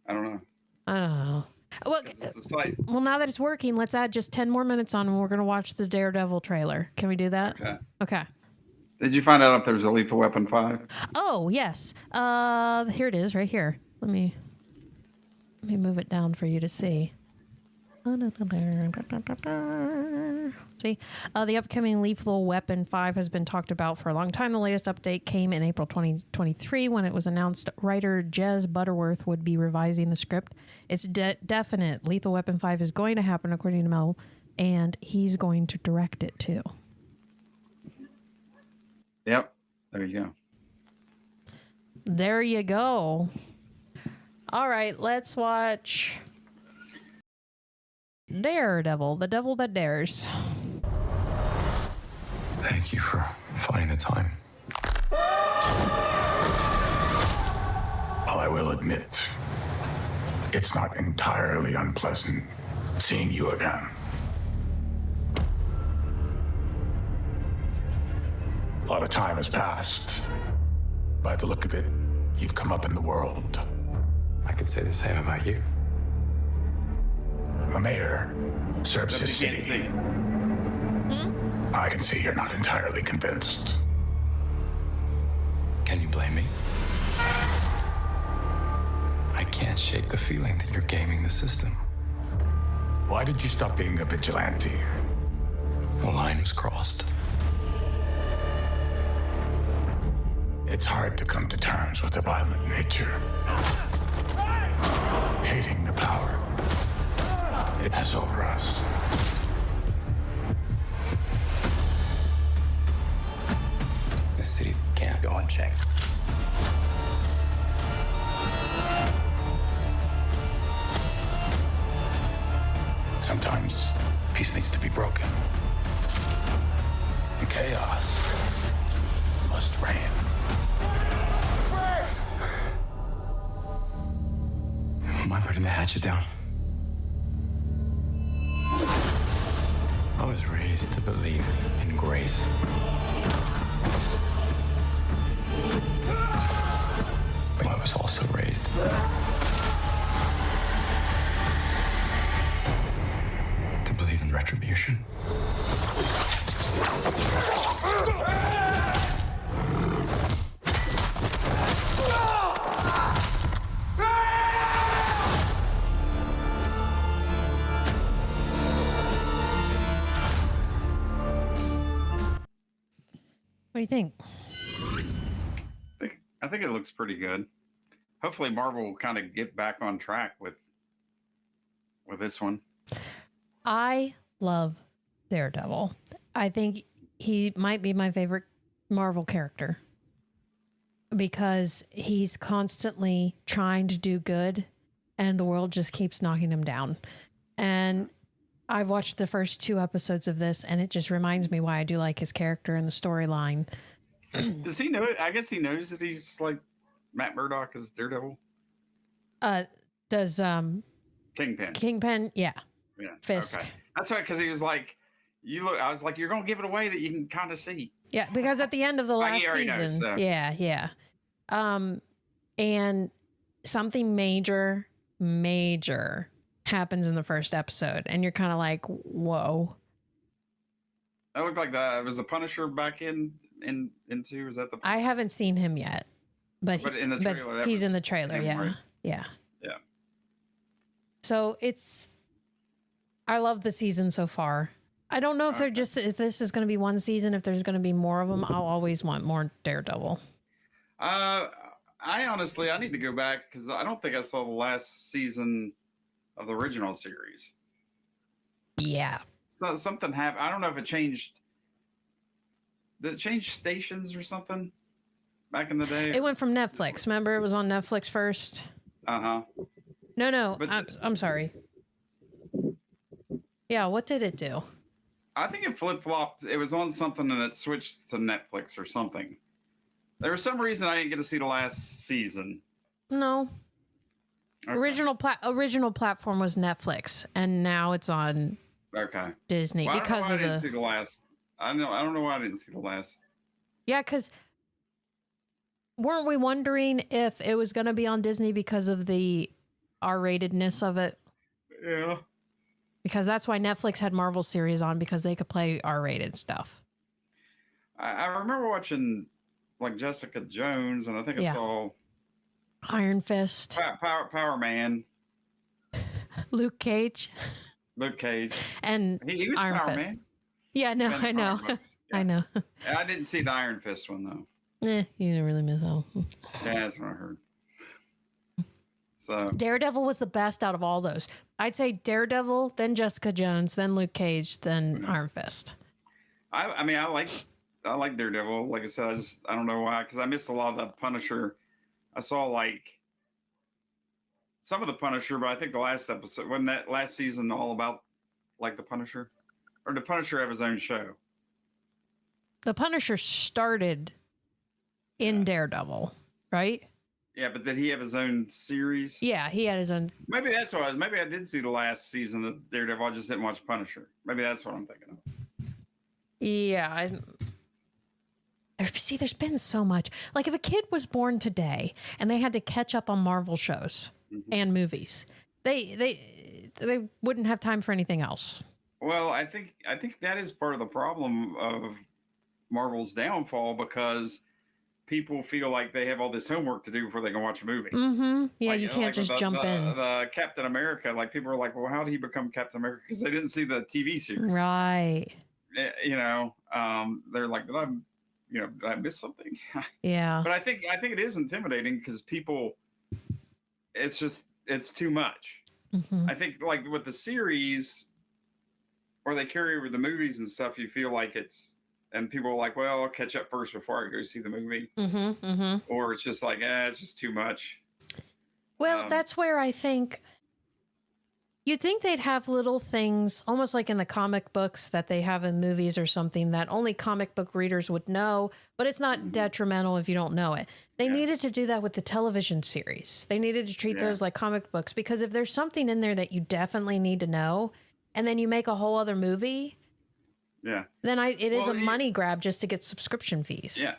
[SPEAKER 1] I don't know.
[SPEAKER 2] I don't know. Well, now that it's working, let's add just 10 more minutes on and we're going to watch the Daredevil trailer. Can we do that? Okay.
[SPEAKER 1] Did you find out if there's a Lethal Weapon 5?
[SPEAKER 2] Oh, yes. Here it is right here. Let me move it down for you to see. See, the upcoming Lethal Weapon 5 has been talked about for a long time. The latest update came in April 2023 when it was announced writer Jez Butterworth would be revising the script. It's definite. Lethal Weapon 5 is going to happen, according to Mel, and he's going to direct it too.
[SPEAKER 1] Yep. There you go.
[SPEAKER 2] There you go. All right, let's watch Daredevil, the devil that dares.
[SPEAKER 7] Thank you for finding the time.
[SPEAKER 6] I will admit, it's not entirely unpleasant seeing you again. A lot of time has passed. By the look of it, you've come up in the world.
[SPEAKER 7] I could say the same about you.
[SPEAKER 6] The mayor serves his
[SPEAKER 1] You can't
[SPEAKER 6] city.
[SPEAKER 1] see.
[SPEAKER 6] I can see you're not entirely convinced.
[SPEAKER 7] Can you blame me? I can't shake the feeling that you're gaming the system.
[SPEAKER 6] Why did you stop being a vigilante?
[SPEAKER 7] The line was crossed.
[SPEAKER 6] It's hard to come to terms with a violent nature. Hating the power it has over us.
[SPEAKER 7] The city can't go unchecked.
[SPEAKER 6] Sometimes peace needs to be broken. And chaos must reign.
[SPEAKER 7] Am I putting the hatchet down? I was raised to believe in grace. But I was also raised to believe in retribution.
[SPEAKER 2] What do you think?
[SPEAKER 1] I think it looks pretty good. Hopefully Marvel will kind of get back on track with this one.
[SPEAKER 2] I love Daredevil. I think he might be my favorite Marvel character because he's constantly trying to do good and the world just keeps knocking him down. And I've watched the first 2 episodes of this and it just reminds me why I do like his character and the storyline.
[SPEAKER 1] Does he know? I guess he knows that he's like Matt Murdock is Daredevil.
[SPEAKER 2] Does Kingpin? Yeah. Fisk.
[SPEAKER 1] Okay. That's right, because he was like, I was like, you're gonna give it away that you can kind of see.
[SPEAKER 2] Yeah, because at the end of the last season,
[SPEAKER 1] knows, so.
[SPEAKER 2] yeah. And something major happens in the first episode, and you're kind of like, whoa.
[SPEAKER 1] That looked like that. Was the Punisher back into? Is that the?
[SPEAKER 2] I haven't seen him yet, but
[SPEAKER 1] in the trailer,
[SPEAKER 2] he's in the trailer.
[SPEAKER 1] him,
[SPEAKER 2] Yeah,
[SPEAKER 1] right?
[SPEAKER 2] yeah.
[SPEAKER 1] Yeah.
[SPEAKER 2] So I love the season so far. I don't know if if this is going to be one season. If there's going to be more of them, I'll always want more Daredevil.
[SPEAKER 1] I honestly, I need to go back because I don't think I saw the last season of the original series.
[SPEAKER 2] Yeah.
[SPEAKER 1] It's not something happened. I don't know if it changed. Did it change stations or something back in the day?
[SPEAKER 2] It went from Netflix. Remember, it was on Netflix first.
[SPEAKER 1] Uh-huh.
[SPEAKER 2] No. I'm sorry. Yeah, what did it do?
[SPEAKER 1] I think it flip-flopped. It was on something and it switched to Netflix or something. There was some reason I didn't get to see the last season.
[SPEAKER 2] No.
[SPEAKER 1] Okay.
[SPEAKER 2] Original platform was Netflix, and now it's on Disney because of
[SPEAKER 1] I didn't see the last. I don't know why I didn't see the last.
[SPEAKER 2] Yeah, because weren't we wondering if it was going to be on Disney because of the R-ratedness of it?
[SPEAKER 1] Yeah.
[SPEAKER 2] Because that's why Netflix had Marvel series on, because they could play R-rated stuff.
[SPEAKER 1] I remember watching like Jessica Jones, and I think I saw
[SPEAKER 2] Iron Fist,
[SPEAKER 1] Power Man,
[SPEAKER 2] Luke Cage.
[SPEAKER 1] Luke Cage.
[SPEAKER 2] And
[SPEAKER 1] He was
[SPEAKER 2] Iron
[SPEAKER 1] Power
[SPEAKER 2] Fist.
[SPEAKER 1] Man.
[SPEAKER 2] Yeah, no,
[SPEAKER 1] In the
[SPEAKER 2] I know.
[SPEAKER 1] comic books.
[SPEAKER 2] I know.
[SPEAKER 1] I didn't see the Iron Fist one though.
[SPEAKER 2] You didn't really miss out.
[SPEAKER 1] Yeah, that's what I heard. So
[SPEAKER 2] Daredevil was the best out of all those. I'd say Daredevil, then Jessica Jones, then Luke Cage, then Iron Fist.
[SPEAKER 1] I mean, I like Daredevil. Like I said, I don't know why, because I missed a lot of the Punisher. I saw like some of the Punisher, but I think the last episode, wasn't that last season all about like the Punisher? Or did Punisher have his own show?
[SPEAKER 2] The Punisher started in Daredevil, right?
[SPEAKER 1] Yeah, but did he have his own series?
[SPEAKER 2] Yeah, he had his own.
[SPEAKER 1] Maybe that's what I was. Maybe I did see the last season of Daredevil. I just didn't watch Punisher. Maybe that's what I'm thinking of.
[SPEAKER 2] Yeah. See, there's been so much. Like if a kid was born today and they had to catch up on Marvel shows and movies, they wouldn't have time for anything else.
[SPEAKER 1] Well, I think that is part of the problem of Marvel's downfall, because people feel like they have all this homework to do before they can watch a movie.
[SPEAKER 2] Mm-hmm. Yeah,
[SPEAKER 1] like,
[SPEAKER 2] you can't
[SPEAKER 1] like
[SPEAKER 2] just jump in.
[SPEAKER 1] The Captain America, like people are like, well, how did he become Captain America? Because they didn't see the TV series.
[SPEAKER 2] Right.
[SPEAKER 1] You know, they're like, did I miss something?
[SPEAKER 2] Yeah.
[SPEAKER 1] But I think it is intimidating because people, it's too much.
[SPEAKER 2] Mm-hmm.
[SPEAKER 1] I think like with the series, or they carry over the movies and stuff, you feel like and people are like, well, I'll catch up first before I go see the movie.
[SPEAKER 2] Mm-hmm. Mm-hmm.
[SPEAKER 1] Or it's just like, it's just too much.
[SPEAKER 2] Well, that's where I think you'd think they'd have little things, almost like in the comic books that they have in movies or something that only comic book readers would know, but it's not detrimental if you don't know it. They needed to do that with the television series. They needed to treat those like comic books, because if there's something in there that you definitely need to know, and then you make a whole other movie, then it is a money grab just to get subscription fees.
[SPEAKER 1] Yeah.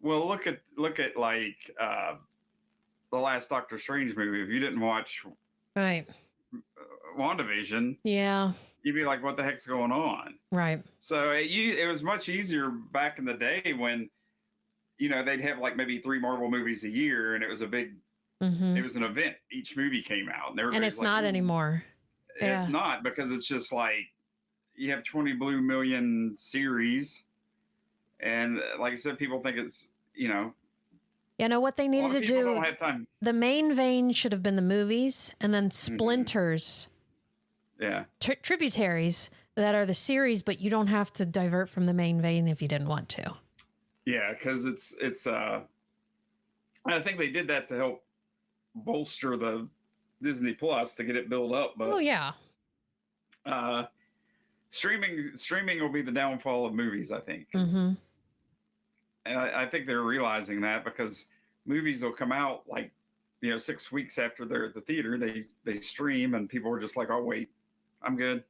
[SPEAKER 1] Well, look at like the last Doctor Strange movie. If you didn't watch WandaVision, you'd be like, what the heck's going on? Right. So it was much easier back in the day when, they'd have like maybe 3 Marvel movies a year, and it was a big, it was an event. Each movie came out.
[SPEAKER 2] And it's like, not anymore.
[SPEAKER 1] It's not, because it's just like, you have 20 Blue Million series, and like I said, people think it's,
[SPEAKER 2] what they needed to do,
[SPEAKER 1] don't have time.
[SPEAKER 2] The main vein should have been the movies, and then splinters, tributaries that are the series, but you don't have to divert from the main vein if you didn't want to.
[SPEAKER 1] Yeah, because it's I think they did that to help bolster the Disney Plus to get it built up. But streaming will be the downfall of movies, I think. And I think they're realizing that, because movies will come out like 6 weeks after they're at the theater. They stream, and people are just like, oh wait, I'm good.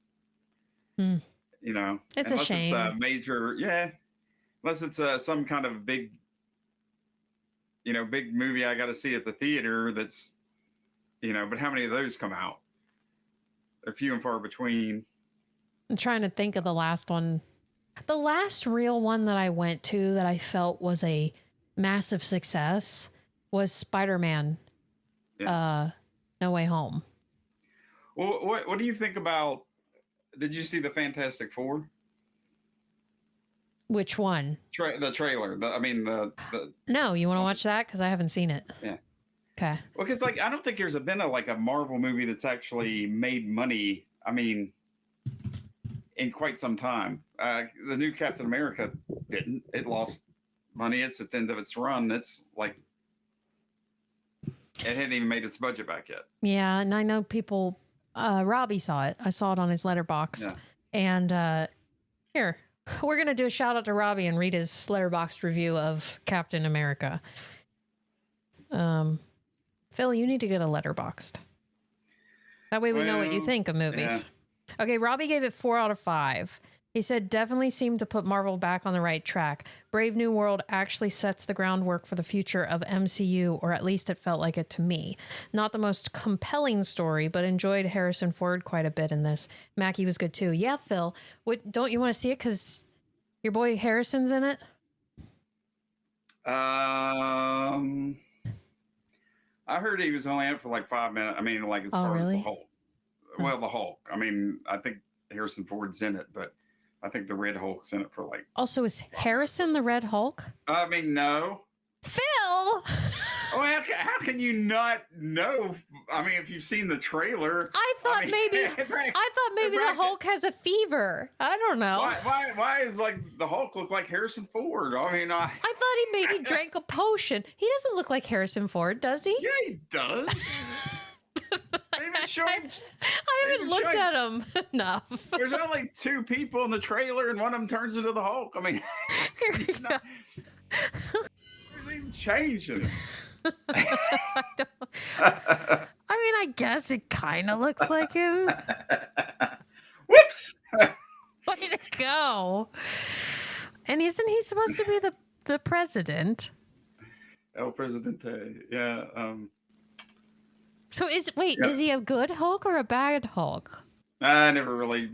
[SPEAKER 2] It's
[SPEAKER 1] unless
[SPEAKER 2] a shame.
[SPEAKER 1] It's a major, unless it's some kind of big movie I got to see at the theater. That's but how many of those come out? They're few and far between.
[SPEAKER 2] I'm trying to think of the last one. The last real one that I went to that I felt was a massive success was Spider-Man, No Way Home.
[SPEAKER 1] Well, what do you think about, did you see the Fantastic Four?
[SPEAKER 2] Which one?
[SPEAKER 1] The trailer.
[SPEAKER 2] No, you want to watch that? Because I haven't seen it.
[SPEAKER 1] Yeah.
[SPEAKER 2] Okay.
[SPEAKER 1] Well, because I don't think there's been a Marvel movie that's actually made money. In quite some time. The new Captain America didn't. It lost money. It's at the end of its run. It's like it hadn't even made its budget back yet.
[SPEAKER 2] Yeah, and I know people. Robbie saw it. I saw it on his Letterboxd. Yeah. And here, we're gonna do a shout out to Robbie and read his Letterboxd review of Captain America. Phil, you need to get a Letterboxd. That way we know what you think of movies. Yeah. Okay, Robbie gave it 4 out of 5. He said, definitely seemed to put Marvel back on the right track. Brave New World actually sets the groundwork for the future of MCU, or at least it felt like it to me. Not the most compelling story, but enjoyed Harrison Ford quite a bit in this. Mackie was good too. Yeah, Phil, don't you want to see it because your boy Harrison's in it?
[SPEAKER 1] I heard he was only in it for like 5 minutes. As far as the whole... well, the Hulk. I mean, I think Harrison Ford's in it, but I think the Red Hulk's in it for like.
[SPEAKER 2] Also, is Harrison the Red Hulk?
[SPEAKER 1] I mean, no.
[SPEAKER 2] Phil.
[SPEAKER 1] Oh, how can you not know? I mean, if you've seen the trailer,
[SPEAKER 2] I thought maybe the Hulk has a fever. I don't know.
[SPEAKER 1] Why is like the Hulk look like Harrison Ford? I mean, I
[SPEAKER 2] thought he maybe drank a potion. He doesn't look like Harrison Ford, does he?
[SPEAKER 1] Yeah, he does.
[SPEAKER 2] I haven't looked at him enough.
[SPEAKER 1] There's only 2 people in the trailer, and one of them turns into the Hulk. I mean, there's even changing.
[SPEAKER 2] I mean, I guess it kind of looks like him.
[SPEAKER 1] Whoops!
[SPEAKER 2] Way to go! And isn't he supposed to be the president?
[SPEAKER 1] El Presidente, yeah.
[SPEAKER 2] So is he a good Hulk or a bad Hulk?
[SPEAKER 1] I never really.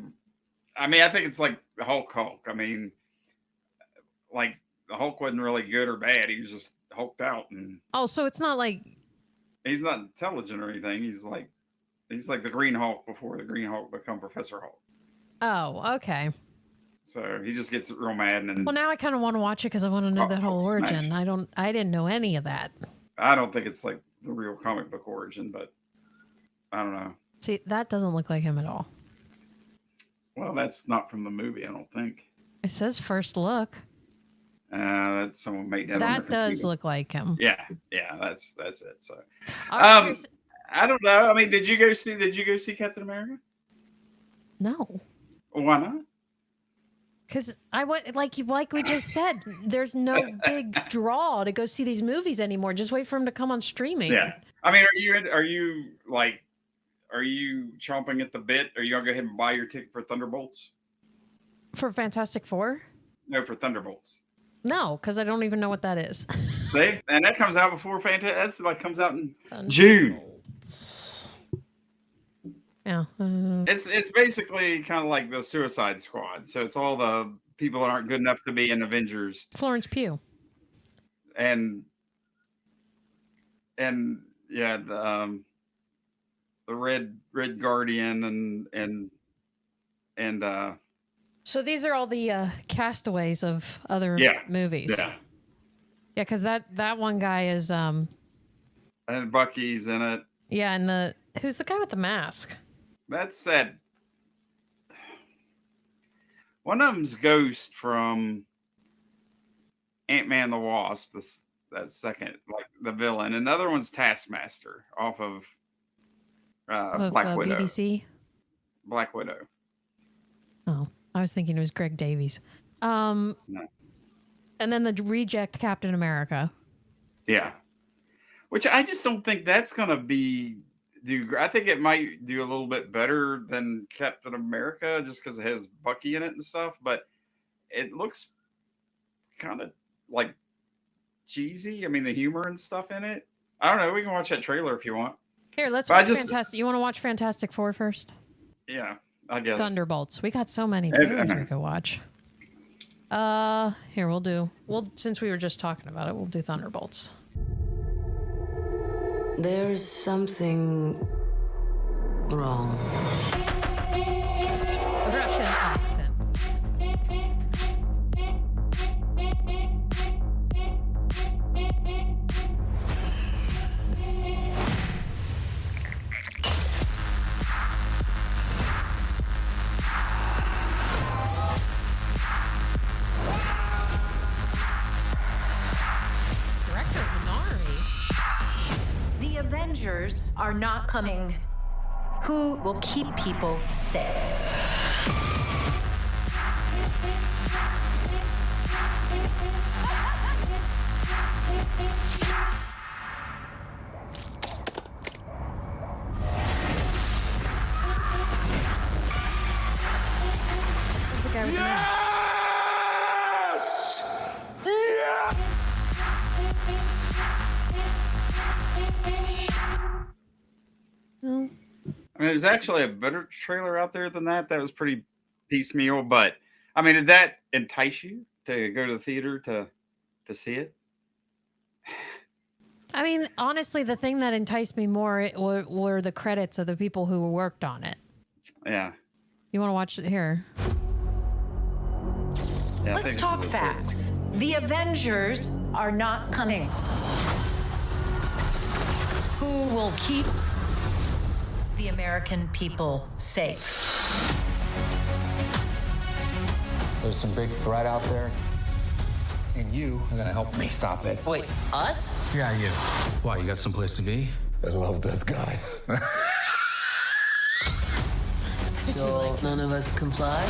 [SPEAKER 1] I mean, I think it's like Hulk. I mean, like the Hulk wasn't really good or bad. He was just hulked out, and
[SPEAKER 2] so it's not like
[SPEAKER 1] he's not intelligent or anything. He's like the Green Hulk before the Green Hulk become Professor Hulk.
[SPEAKER 2] Oh, okay.
[SPEAKER 1] So he just gets real mad, and
[SPEAKER 2] well, now I kind of want to watch it because I want to know that whole origin. Smash. I didn't know any of that.
[SPEAKER 1] I don't think it's like the real comic book origin, but I don't know.
[SPEAKER 2] See, that doesn't look like him at all.
[SPEAKER 1] Well, that's not from the movie, I don't think.
[SPEAKER 2] It says first look.
[SPEAKER 1] That someone made that.
[SPEAKER 2] That does look like him.
[SPEAKER 1] Yeah, that's it. So, I don't know. I mean, did you go see Captain America?
[SPEAKER 2] No.
[SPEAKER 1] Why not?
[SPEAKER 2] Because I went like we just said. There's no big draw to go see these movies anymore. Just wait for them to come on streaming.
[SPEAKER 1] Yeah. I mean, are you chomping at the bit? Are you gonna go ahead and buy your ticket for Thunderbolts?
[SPEAKER 2] For Fantastic Four?
[SPEAKER 1] No, for Thunderbolts.
[SPEAKER 2] No, because I don't even know what that is.
[SPEAKER 1] See, and that comes out before Fantastic. That's comes out in June.
[SPEAKER 2] Yeah,
[SPEAKER 1] it's basically kind of like the Suicide Squad. So it's all the people that aren't good enough to be in Avengers.
[SPEAKER 2] Florence Pugh.
[SPEAKER 1] And yeah, the Red Guardian and
[SPEAKER 2] So these are all the castaways of other movies.
[SPEAKER 1] Yeah.
[SPEAKER 2] Yeah, because that one guy is
[SPEAKER 1] and Bucky's in it.
[SPEAKER 2] Yeah, and who's the guy with the mask?
[SPEAKER 1] That's that. One of them's Ghost from Ant-Man the Wasp. That second, like the villain. Another one's Taskmaster off of Black Widow.
[SPEAKER 2] BBC?
[SPEAKER 1] Black Widow.
[SPEAKER 2] Oh, I was thinking it was Greg Davies.
[SPEAKER 1] No.
[SPEAKER 2] And then the reject Captain America.
[SPEAKER 1] Yeah. Which I just don't think that's going to I think it might do a little bit better than Captain America just because it has Bucky in it and stuff. But it looks kind of like cheesy. I mean, the humor and stuff in it. I don't know. We can watch that trailer if you want.
[SPEAKER 2] Here, let's watch Fantastic. You want to watch Fantastic Four first?
[SPEAKER 1] Yeah, I guess.
[SPEAKER 2] Thunderbolts. We got so many trailers we could watch. Here, since we were just talking about it, we'll do Thunderbolts.
[SPEAKER 8] There's something wrong.
[SPEAKER 2] Russian accent.
[SPEAKER 9] Avengers are not coming. Who will keep people safe?
[SPEAKER 2] Who's the guy with the mask?
[SPEAKER 1] I mean, there's actually a better trailer out there than that. That was pretty piecemeal, but I mean, did that entice you to go to the theater to see it?
[SPEAKER 2] I mean, honestly, the thing that enticed me more were the credits of the people who worked on it.
[SPEAKER 1] Yeah.
[SPEAKER 2] You want to watch it here?
[SPEAKER 1] Yeah,
[SPEAKER 9] Let's talk facts. The Avengers are not coming. Who will keep the American people safe?
[SPEAKER 7] There's some big threat out there, and you are gonna help me stop it.
[SPEAKER 8] Wait, us?
[SPEAKER 7] Yeah, you. Why, you got someplace to be?
[SPEAKER 6] I love that guy.
[SPEAKER 8] So none of us comply?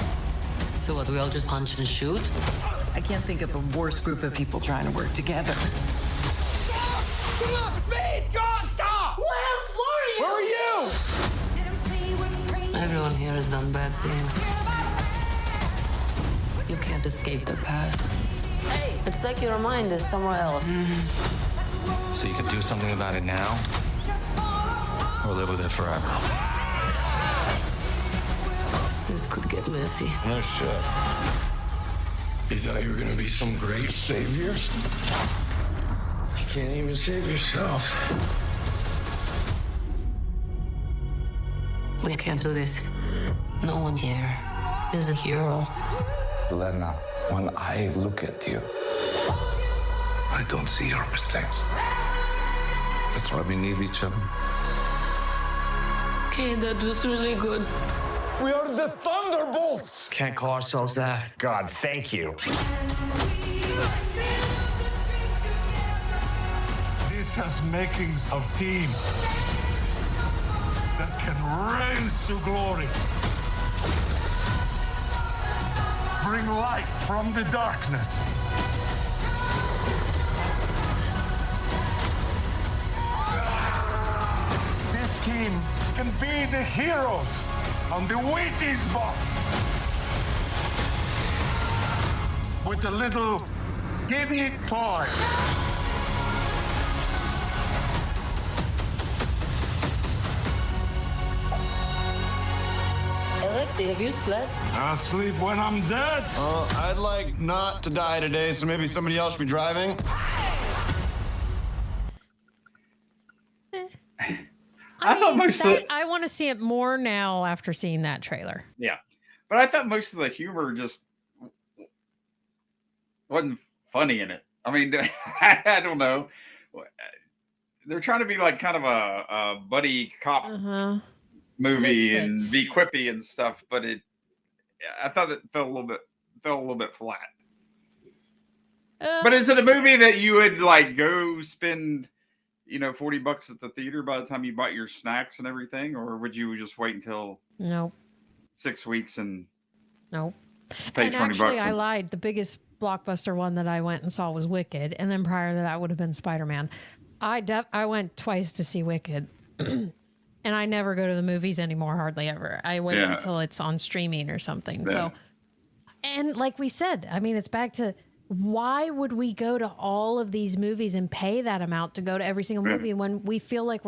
[SPEAKER 8] So what, we all just punch and shoot?
[SPEAKER 9] I can't think of a worse group of people trying to work together.
[SPEAKER 8] Where are you? Everyone here has done bad things. You can't escape the past. Hey, it's like your mind is somewhere else.
[SPEAKER 7] So you can do something about it now, or live with it forever.
[SPEAKER 8] This could get messy.
[SPEAKER 6] No shit. You thought you were gonna be some great savior? You can't even save yourself.
[SPEAKER 8] We can't do this. No one here is a hero.
[SPEAKER 6] Lena, when I look at you, I don't see your mistakes. That's why we need each other.
[SPEAKER 8] Okay, that was really good.
[SPEAKER 6] We are the Thunderbolts!
[SPEAKER 7] Can't call ourselves that.
[SPEAKER 10] God, thank you.
[SPEAKER 11] This has makings of team that can rise to glory. Bring light from the darkness. This team can be the heroes on the Wheaties box. With a little giddy toy.
[SPEAKER 8] Alexei, have you slept?
[SPEAKER 11] I'll sleep when I'm dead.
[SPEAKER 10] I'd like not to die today, so maybe somebody else should be driving.
[SPEAKER 2] I want to see it more now after seeing that trailer.
[SPEAKER 1] Yeah. But I thought most of the humor just wasn't funny in it. I mean, I don't know. They're trying to be like kind of a buddy cop movie and be quippy and stuff, but I thought it fell a little bit flat. But is it a movie that you would like go spend, $40 at the theater by the time you bought your snacks and everything, or would you just wait until 6 weeks and pay $20?
[SPEAKER 2] I lied. The biggest blockbuster one that I went and saw was Wicked, and then prior to that would have been Spider-Man. I went twice to see Wicked. And I never go to the movies anymore, hardly ever. I wait until it's on streaming or something. Yeah. So, and like we said, I mean, it's back to why would we go to all of these movies and pay that amount to go to every single movie when we feel like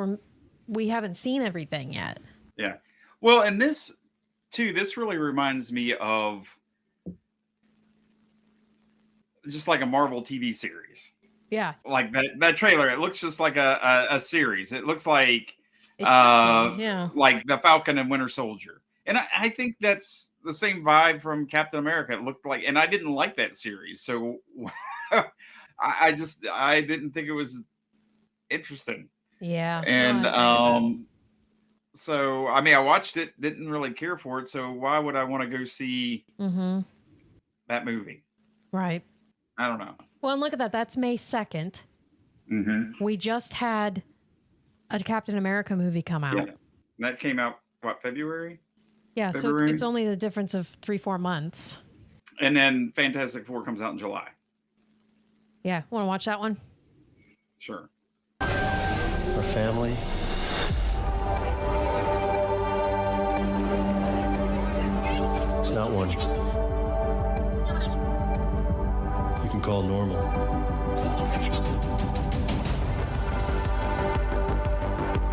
[SPEAKER 2] we haven't seen everything yet?
[SPEAKER 1] Yeah. Well, and this really reminds me of just like a Marvel TV series.
[SPEAKER 2] Yeah.
[SPEAKER 1] Like that trailer, it looks just like a series. It looks like like the Falcon and Winter Soldier. And I think that's the same vibe from Captain America. It looked like, and I didn't like that series. So I didn't think it was interesting.
[SPEAKER 2] Yeah.
[SPEAKER 1] And so, I mean, I watched it, didn't really care for it. So why would I want to go see that movie?
[SPEAKER 2] Right.
[SPEAKER 1] I don't know.
[SPEAKER 2] Well, and look at that. That's May 2nd.
[SPEAKER 1] Mm-hmm.
[SPEAKER 2] We just had a Captain America movie come out.
[SPEAKER 1] Yeah. That came out, February?
[SPEAKER 2] Yeah, February? So it's only the difference of 3-4 months.
[SPEAKER 1] And then Fantastic Four comes out in July.
[SPEAKER 2] Yeah, want to watch that one?
[SPEAKER 1] Sure.
[SPEAKER 12] Our family. It's not one you can call normal.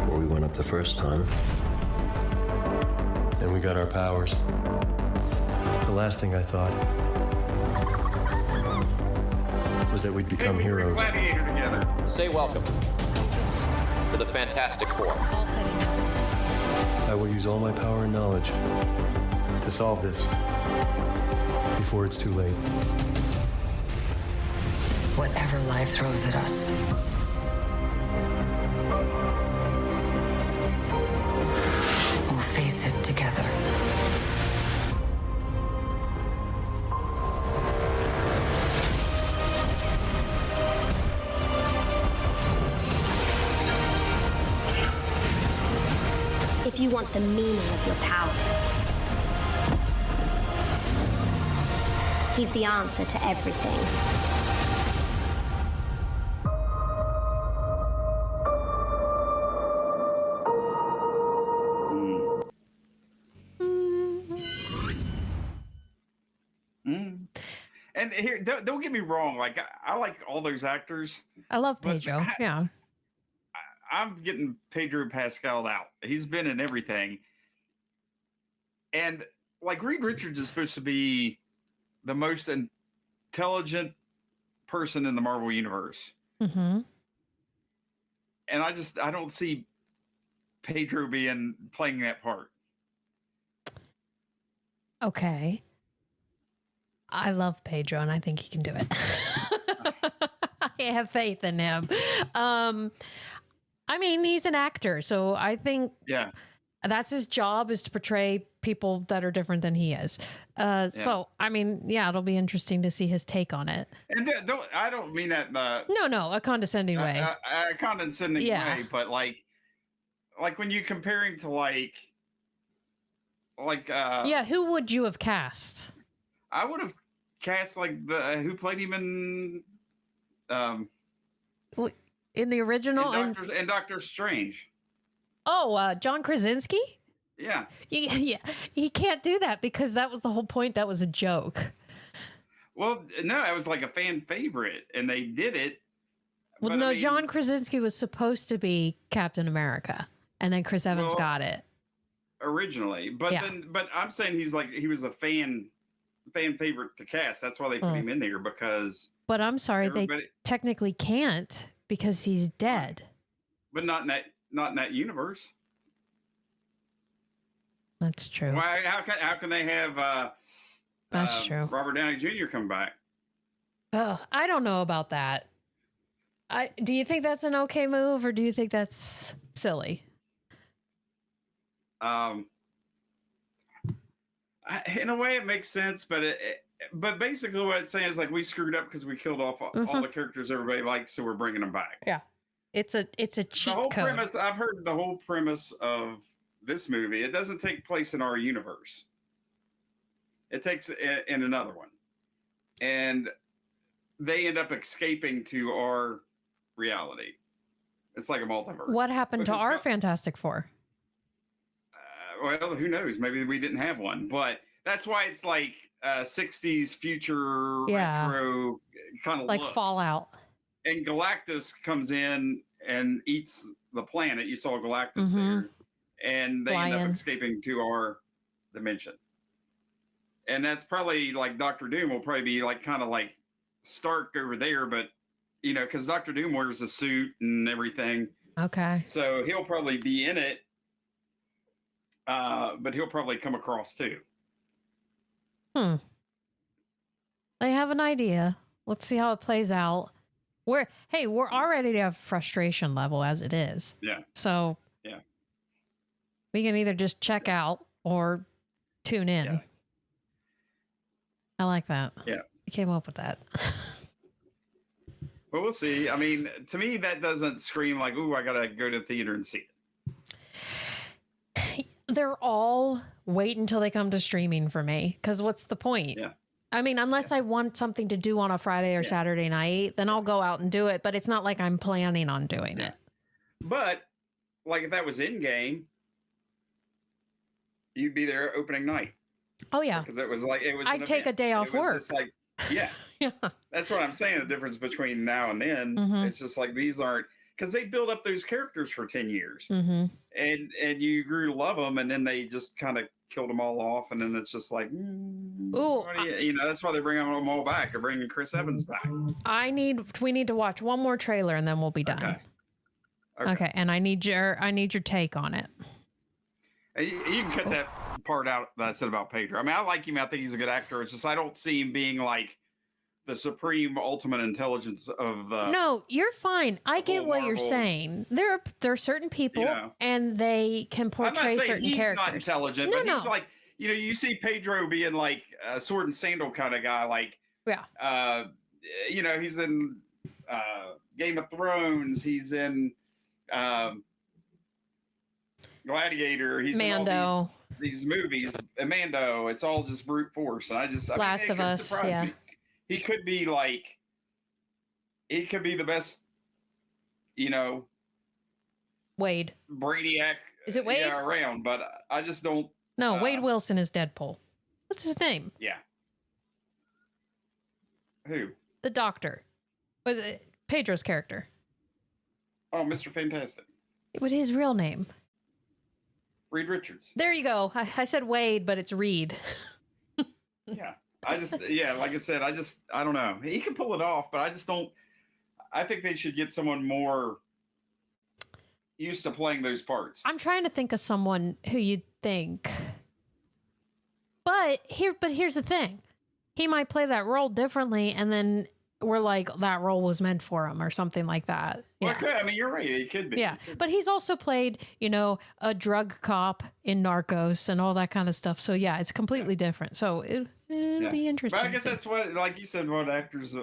[SPEAKER 12] Where we went up the first time, and we got our powers. The last thing I thought was that we'd become heroes.
[SPEAKER 13] Say welcome to the Fantastic Four.
[SPEAKER 12] I will use all my power and knowledge to solve this before it's too late.
[SPEAKER 8] Whatever life throws at us, we'll face it together.
[SPEAKER 4] If you want the meaning of your power, he's the answer to everything.
[SPEAKER 1] And here, don't get me wrong. Like I like all those actors.
[SPEAKER 2] I love Pedro. Yeah.
[SPEAKER 1] I'm getting Pedro Pascal out. He's been in everything. And like Reed Richards is supposed to be the most intelligent person in the Marvel universe.
[SPEAKER 2] Mm-hmm.
[SPEAKER 1] And I don't see Pedro playing that part.
[SPEAKER 2] Okay. I love Pedro and I think he can do it. I have faith in him. I mean, he's an actor, so I think that's his job, is to portray people that are different than he is. So, I mean, yeah, it'll be interesting to see his take on it.
[SPEAKER 1] And I don't mean that
[SPEAKER 2] no, a condescending way.
[SPEAKER 1] A condescending way, but like when you compare him to like
[SPEAKER 2] who would you have cast?
[SPEAKER 1] I would have cast like who played him
[SPEAKER 2] in the original
[SPEAKER 1] and Doctor Strange.
[SPEAKER 2] Oh, John Krasinski?
[SPEAKER 1] Yeah.
[SPEAKER 2] Yeah. He can't do that because that was the whole point. That was a joke.
[SPEAKER 1] Well, no, it was like a fan favorite and they did it.
[SPEAKER 2] Well, no, John Krasinski was supposed to be Captain America and then Chris Evans got it.
[SPEAKER 1] Originally. But I'm saying he was a fan favorite to cast. That's why they put him in there because. But
[SPEAKER 2] I'm sorry, they technically can't because he's dead.
[SPEAKER 1] But not in that universe.
[SPEAKER 2] That's true.
[SPEAKER 1] Why? How can they have?
[SPEAKER 2] That's true.
[SPEAKER 1] Robert Downey Jr. come back.
[SPEAKER 2] Oh, I don't know about that. Do you think that's an okay move, or do you think that's silly?
[SPEAKER 1] In a way, it makes sense, but basically, what it's saying is like we screwed up because we killed off all the characters everybody likes, so we're bringing them back.
[SPEAKER 2] Yeah, it's a cheat code.
[SPEAKER 1] Premise. I've heard the whole premise of this movie. It doesn't take place in our universe. It takes in another one, and they end up escaping to our reality. It's like a multiverse.
[SPEAKER 2] What happened to our Fantastic Four?
[SPEAKER 1] Well, who knows? Maybe we didn't have one, but that's why it's like 60s future retro kind of
[SPEAKER 2] like
[SPEAKER 1] look.
[SPEAKER 2] Fallout.
[SPEAKER 1] And Galactus comes in and eats the planet. You saw Galactus there, and they end up escaping to our dimension. And that's probably like Doctor Doom will probably be like kind of like Stark over there, but because Doctor Doom wears a suit and everything.
[SPEAKER 2] Okay.
[SPEAKER 1] So he'll probably be in it. But he'll probably come across too.
[SPEAKER 2] They have an idea. Let's see how it plays out. We're already at frustration level as it is.
[SPEAKER 1] Yeah.
[SPEAKER 2] So we can either just check out or tune in. Yeah. I like that.
[SPEAKER 1] Yeah.
[SPEAKER 2] I came up with that.
[SPEAKER 1] Well, we'll see. I mean, to me, that doesn't scream like, ooh, I got to go to the theater and see it.
[SPEAKER 2] They're all wait until they come to streaming for me. Because what's the point?
[SPEAKER 1] Yeah.
[SPEAKER 2] I mean, unless I want something to do on a Friday or Saturday night, then I'll go out and do it. But it's not like I'm planning on doing it.
[SPEAKER 1] But like if that was in game, you'd be there opening night.
[SPEAKER 2] Oh yeah.
[SPEAKER 1] Because it was like
[SPEAKER 2] I'd take a day off work.
[SPEAKER 1] Just like, yeah. That's what I'm saying. The difference between now and then, it's just like these aren't. Because they build up those characters for 10 years. And you grew to love them, and then they just kind of killed them all off, and then it's just like, that's why they bring them all back. They're bringing Chris Evans back.
[SPEAKER 2] We need to watch one more trailer, and then we'll be done. Okay. And I need your take on it.
[SPEAKER 1] You can cut that part out that I said about Pedro. I mean, I like him. I think he's a good actor. It's just I don't see him being like the supreme ultimate intelligence of the.
[SPEAKER 2] No, you're fine. I get what you're saying. There are certain people, and they can portray certain
[SPEAKER 1] he's
[SPEAKER 2] characters.
[SPEAKER 1] Not intelligent, but he's like, you know, you see Pedro being like a sword and sandal kind of guy, like you know, he's in Game of Thrones, he's in Gladiator, he's
[SPEAKER 2] Mando.
[SPEAKER 1] in all these movies, Mando. It's all just brute force. And
[SPEAKER 2] Last of Us,
[SPEAKER 1] me. He could be like, he could be the best, you know,
[SPEAKER 2] Wade.
[SPEAKER 1] Brainiac.
[SPEAKER 2] Is it Wade?
[SPEAKER 1] Yeah, around, but I just don't.
[SPEAKER 2] No, Wade Wilson is Deadpool. What's his name?
[SPEAKER 1] Yeah. Who?
[SPEAKER 2] The Doctor. Pedro's character.
[SPEAKER 1] Oh, Mr. Fantastic.
[SPEAKER 2] What his real name?
[SPEAKER 1] Reed Richards.
[SPEAKER 2] There you go. I said Wade, but it's Reed.
[SPEAKER 1] Yeah. Like I said, I don't know. He can pull it off, but I just don't. I think they should get someone more used to playing those parts.
[SPEAKER 2] I'm trying to think of someone who you'd think. But here's the thing. He might play that role differently, and then we're like, that role was meant for him or something like that.
[SPEAKER 1] Yeah. Well, I mean, you're right. It could be.
[SPEAKER 2] Yeah. But he's also played, you know, a drug cop in Narcos and all that kind of stuff. So, yeah, it's completely different. So it'd be interesting.
[SPEAKER 1] But I guess that's what, like you said, what actors,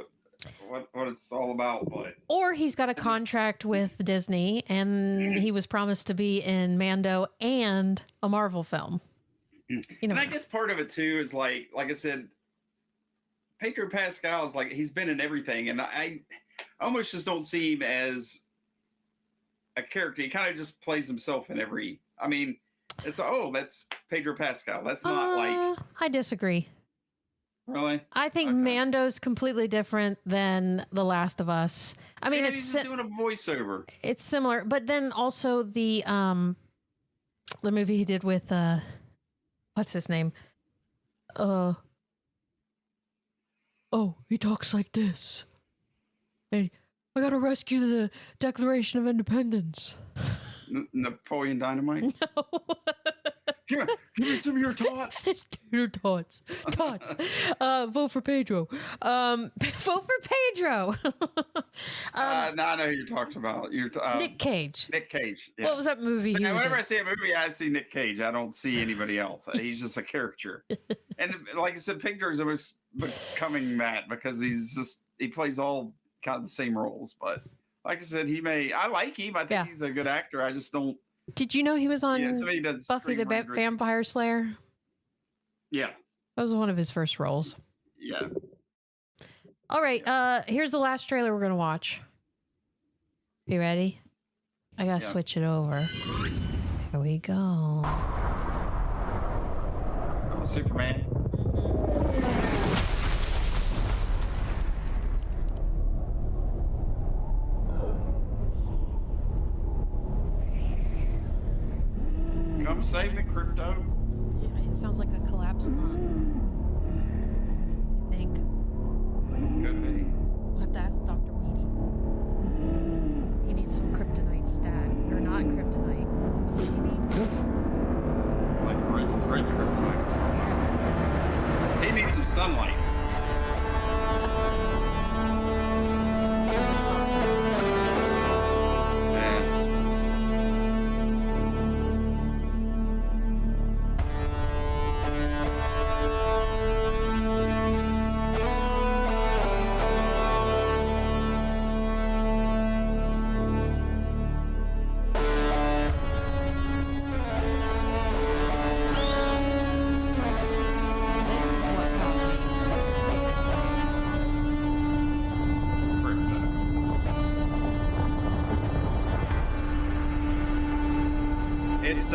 [SPEAKER 1] what it's all about. But
[SPEAKER 2] or he's got a contract with Disney, and he was promised to be in Mando and a Marvel film.
[SPEAKER 1] You know, and I guess part of it, too, is like I said, Pedro Pascal is like, he's been in everything, and I almost just don't see him as a character. He kind of just plays himself in every. I mean, it's that's Pedro Pascal. That's not like.
[SPEAKER 2] I disagree.
[SPEAKER 1] Really?
[SPEAKER 2] I think Mando's completely different than The Last of Us. I mean,
[SPEAKER 1] he's just doing a voiceover.
[SPEAKER 2] It's similar, but then also the movie he did with what's his name? Oh, he talks like this. Hey, I gotta rescue the Declaration of Independence.
[SPEAKER 1] Napoleon Dynamite?
[SPEAKER 2] No.
[SPEAKER 1] Give me some of your tots.
[SPEAKER 2] It's your tots. Vote for Pedro. Vote for Pedro.
[SPEAKER 1] No, I know who you're talking about.
[SPEAKER 2] Nick Cage.
[SPEAKER 1] Nick Cage. Yeah.
[SPEAKER 2] What was that movie?
[SPEAKER 1] So whenever I see a movie, I see Nick Cage. I don't see anybody else. He's just a caricature. And like I said, Pedro's almost becoming that because he plays all kind of the same roles. But like I said, I like him. I think he's a good actor. I just don't.
[SPEAKER 2] Did you know he was on Buffy the
[SPEAKER 1] Reed
[SPEAKER 2] Vampire Slayer?
[SPEAKER 1] Yeah.
[SPEAKER 2] That was one of his first roles.
[SPEAKER 1] Yeah.
[SPEAKER 2] All right. Here's the last trailer we're going to watch. You ready? I got to switch it over. Here we go.
[SPEAKER 1] I'm a Superman. Come save me, Crypto.
[SPEAKER 2] Yeah, it sounds like a collapsed lung. You think?
[SPEAKER 1] Could be.
[SPEAKER 2] We'll have to ask Dr. Weedy. He needs some kryptonite stat. Or not kryptonite. What does he need?
[SPEAKER 1] Like red kryptonite or something. Yeah. He needs some sunlight. It's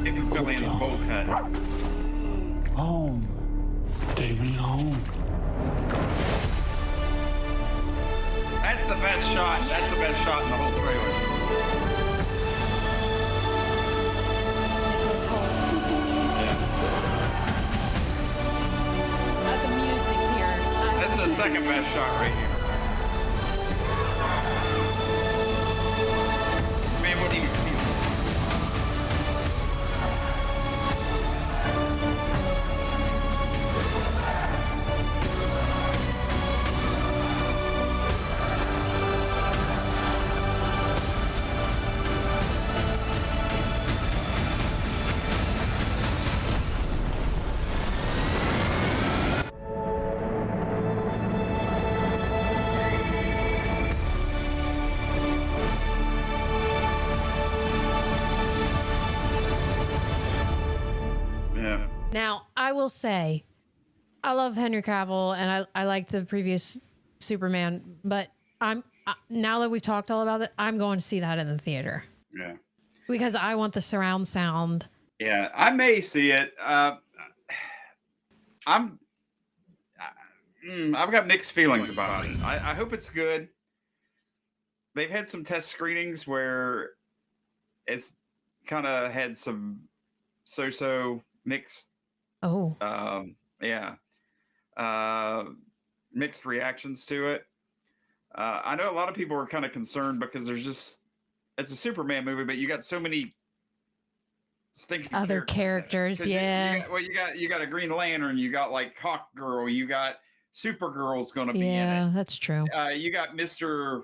[SPEAKER 1] Nick Fillion's bowl cut.
[SPEAKER 11] Home. Take me home.
[SPEAKER 1] That's the best shot. That's the best shot in the whole trailer.
[SPEAKER 2] The music here.
[SPEAKER 1] This is the second best shot right here. Man, what do you feel?
[SPEAKER 2] Now, I will say, I love Henry Cavill, and I like the previous Superman, but now that we've talked all about it, I'm going to see that in the theater.
[SPEAKER 1] Yeah.
[SPEAKER 2] Because I want the surround sound.
[SPEAKER 1] Yeah, I may see it. I've got mixed feelings about it. I hope it's good. They've had some test screenings where it's kind of had some so-so mixed.
[SPEAKER 2] Oh.
[SPEAKER 1] Mixed reactions to it. I know a lot of people are kind of concerned because it's a Superman movie, but you got so many stinking
[SPEAKER 2] other characters. Yeah.
[SPEAKER 1] You got a Green Lantern, you got like Hawk Girl, you got Supergirl's going to be in it.
[SPEAKER 2] Yeah, that's true.
[SPEAKER 1] You got Mr.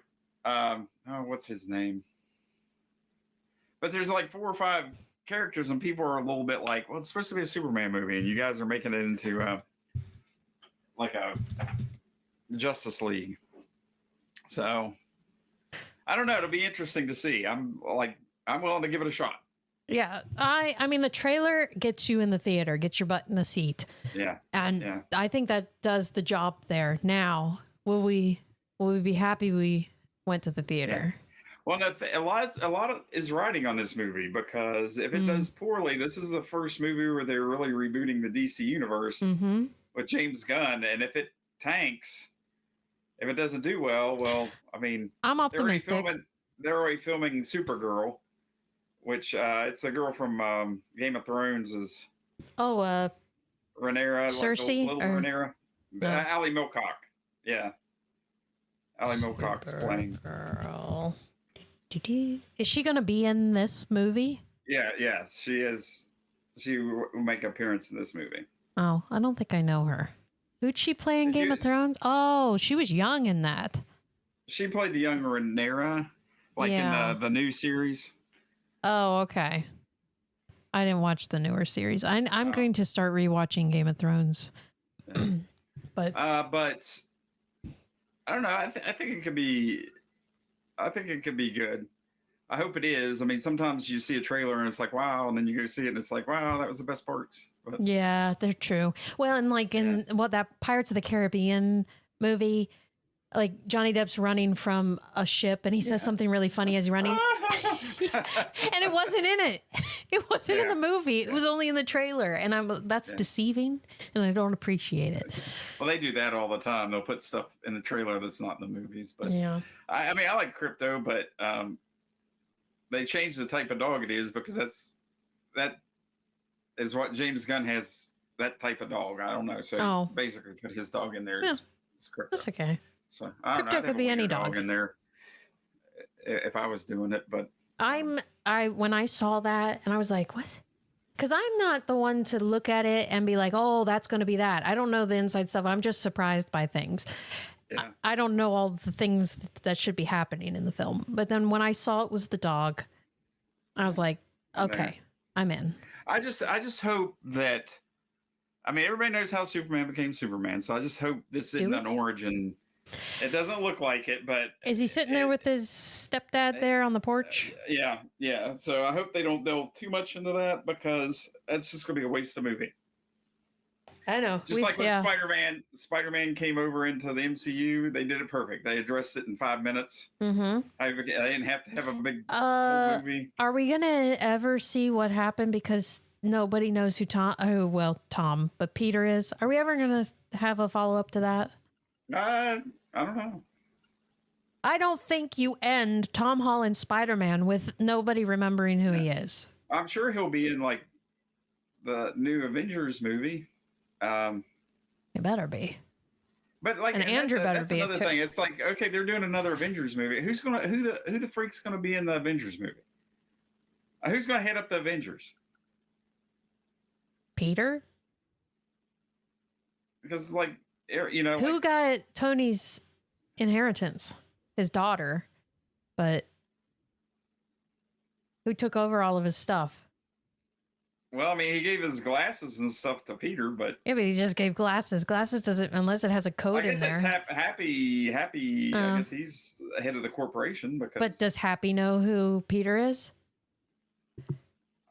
[SPEAKER 1] What's his name? But there's like 4 or 5 characters, and people are a little bit like, well, it's supposed to be a Superman movie, and you guys are making it into like a Justice League. So I don't know. It'll be interesting to see. I'm willing to give it a shot.
[SPEAKER 2] Yeah. I mean, the trailer gets you in the theater, gets your butt in the seat.
[SPEAKER 1] Yeah.
[SPEAKER 2] And I think that does the job there. Now, will we be happy we went to the theater?
[SPEAKER 1] Yeah. Well, no, a lot is riding on this movie, because if it does poorly, this is the first movie where they're really rebooting the DC universe with James Gunn, and if it tanks, if it doesn't do well, I mean,
[SPEAKER 2] I'm optimistic.
[SPEAKER 1] They're already filming Supergirl, which it's a girl from Game of Thrones is
[SPEAKER 2] Rhaenyra,
[SPEAKER 1] Cersei,
[SPEAKER 2] like
[SPEAKER 1] Rhaenyra, Ally Milcock, yeah, Ally Milcock's playing.
[SPEAKER 2] Girl. Is she going to be in this movie?
[SPEAKER 1] Yeah, she is. She will make an appearance in this movie.
[SPEAKER 2] Oh, I don't think I know her. Who'd she play in Game of Thrones? Oh, she was young in that.
[SPEAKER 1] She played the young Rhaenyra, in the new series.
[SPEAKER 2] Oh, okay. I didn't watch the newer series. I'm going to start rewatching Game of Thrones. but
[SPEAKER 1] I don't know. I think it could be. I think it could be good. I hope it is. I mean, sometimes you see a trailer and it's like, wow, and then you go see it and it's like, wow, that was the best parts. But,
[SPEAKER 2] yeah, they're true. Well, and like in that Pirates of the Caribbean movie, like Johnny Depp's running from a ship and he says something really funny as he's running. And it wasn't in it. It wasn't in the movie. It was only in the trailer. And that's deceiving, and I don't appreciate it.
[SPEAKER 1] Well, they do that all the time. They'll put stuff in the trailer that's not in the movies. But I mean, I like Crypto, but they changed the type of dog it is, because that is what James Gunn has, that type of dog. I don't know. So basically put his dog in there. It's Crypto.
[SPEAKER 2] That's okay.
[SPEAKER 1] So
[SPEAKER 2] Crypto could be any dog
[SPEAKER 1] in there if I was doing it, but
[SPEAKER 2] when I saw that and I was like, what? Because I'm not the one to look at it and be like, oh, that's going to be that. I don't know the inside stuff. I'm just surprised by things. Yeah. I don't know all the things that should be happening in the film. But then when I saw it was the dog, I was like, okay, I'm in.
[SPEAKER 1] I just hope that, I mean, everybody knows how Superman became Superman. So I just hope this isn't an origin. It doesn't look like it, but
[SPEAKER 2] is he sitting there with his stepdad there on the porch?
[SPEAKER 1] Yeah. So I hope they don't delve too much into that, because that's just gonna be a waste of movie.
[SPEAKER 2] I know.
[SPEAKER 1] Just like when Spider-Man came over into the MCU, they did it perfect. They addressed it in 5 minutes.
[SPEAKER 2] Mm-hmm.
[SPEAKER 1] They didn't have to have a big whole movie.
[SPEAKER 2] Are we gonna ever see what happened? Because nobody knows who Tom, but Peter is. Are we ever gonna have a follow-up to that?
[SPEAKER 1] I don't know.
[SPEAKER 2] I don't think you end Tom Holland's Spider-Man with nobody remembering who he is.
[SPEAKER 1] I'm sure he'll be in like the new Avengers movie.
[SPEAKER 2] It better be.
[SPEAKER 1] But like,
[SPEAKER 2] and Andrew better be.
[SPEAKER 1] That's another thing. It's like, okay, they're doing another Avengers movie. Who the freak's gonna be in the Avengers movie? Who's gonna head up the Avengers?
[SPEAKER 2] Peter.
[SPEAKER 1] Because like, you know,
[SPEAKER 2] who got Tony's inheritance? His daughter, but who took over all of his stuff?
[SPEAKER 1] Well, I mean, he gave his glasses and stuff to Peter, but
[SPEAKER 2] but he just gave glasses. Glasses doesn't, unless it has a code in there.
[SPEAKER 1] I guess it's Happy. I guess he's head of the corporation.
[SPEAKER 2] But does Happy know who Peter is?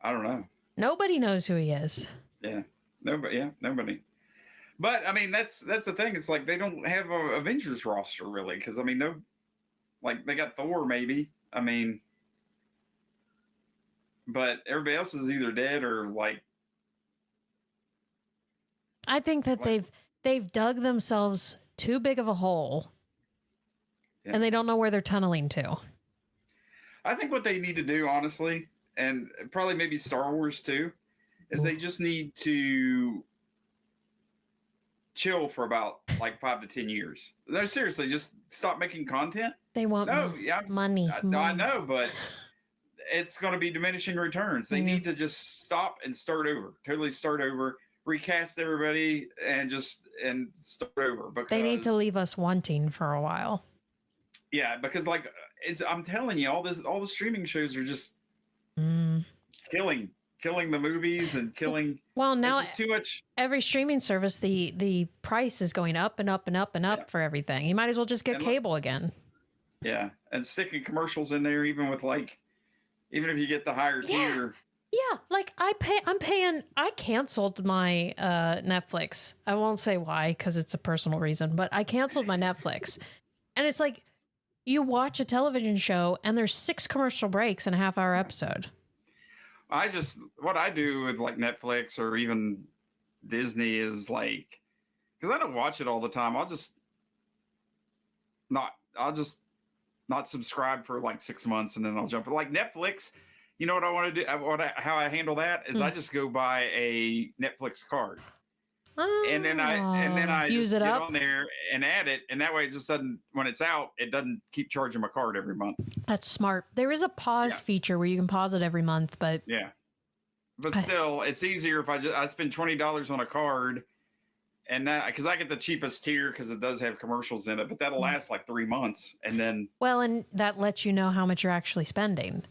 [SPEAKER 1] I don't know.
[SPEAKER 2] Nobody knows who he is.
[SPEAKER 1] Yeah. Nobody. Yeah, nobody. But I mean, that's the thing. It's like they don't have a Avengers roster really, because I mean, no, like they got Thor maybe. I mean, but everybody else is either dead or like.
[SPEAKER 2] I think that they've dug themselves too big of a hole, and they don't know where they're tunneling to. I
[SPEAKER 1] think what they need to do, honestly, and probably maybe Star Wars too, is they just need to chill for about like 5 to 10 years. No, seriously, just stop making content.
[SPEAKER 2] They want money.
[SPEAKER 1] I know, but it's going to be diminishing returns. They need to just stop and start over. Totally start over. Recast everybody and start over. Because
[SPEAKER 2] they need to leave us wanting for a while.
[SPEAKER 1] Yeah, because like I'm telling you, all the streaming shows are just killing the movies and killing.
[SPEAKER 2] Well, now
[SPEAKER 1] it's just too much.
[SPEAKER 2] Every streaming service, the price is going up and up and up and up for everything. You might as well just get cable again.
[SPEAKER 1] Yeah, and sticking commercials in there, even if you get the higher tier.
[SPEAKER 2] Yeah, like I canceled my Netflix. I won't say why because it's a personal reason, but I canceled my Netflix. And it's like you watch a television show and there's 6 commercial breaks in a half-hour episode.
[SPEAKER 1] What I do with like Netflix or even Disney is like, because I don't watch it all the time, I'll just not subscribe for like 6 months and then I'll jump. Like Netflix, you know what I want to do? How I handle that is I just go buy a Netflix card. And then I
[SPEAKER 2] use
[SPEAKER 1] just
[SPEAKER 2] it
[SPEAKER 1] get
[SPEAKER 2] up
[SPEAKER 1] on there and add it, and that way it just doesn't. When it's out, it doesn't keep charging my card every month.
[SPEAKER 2] That's smart. There is a pause feature where you can pause it every month, but
[SPEAKER 1] still, it's easier if I spend $20 on a card, and that because I get the cheapest tier because it does have commercials in it, but that'll last like 3 months, and then
[SPEAKER 2] and that lets you know how much you're actually spending.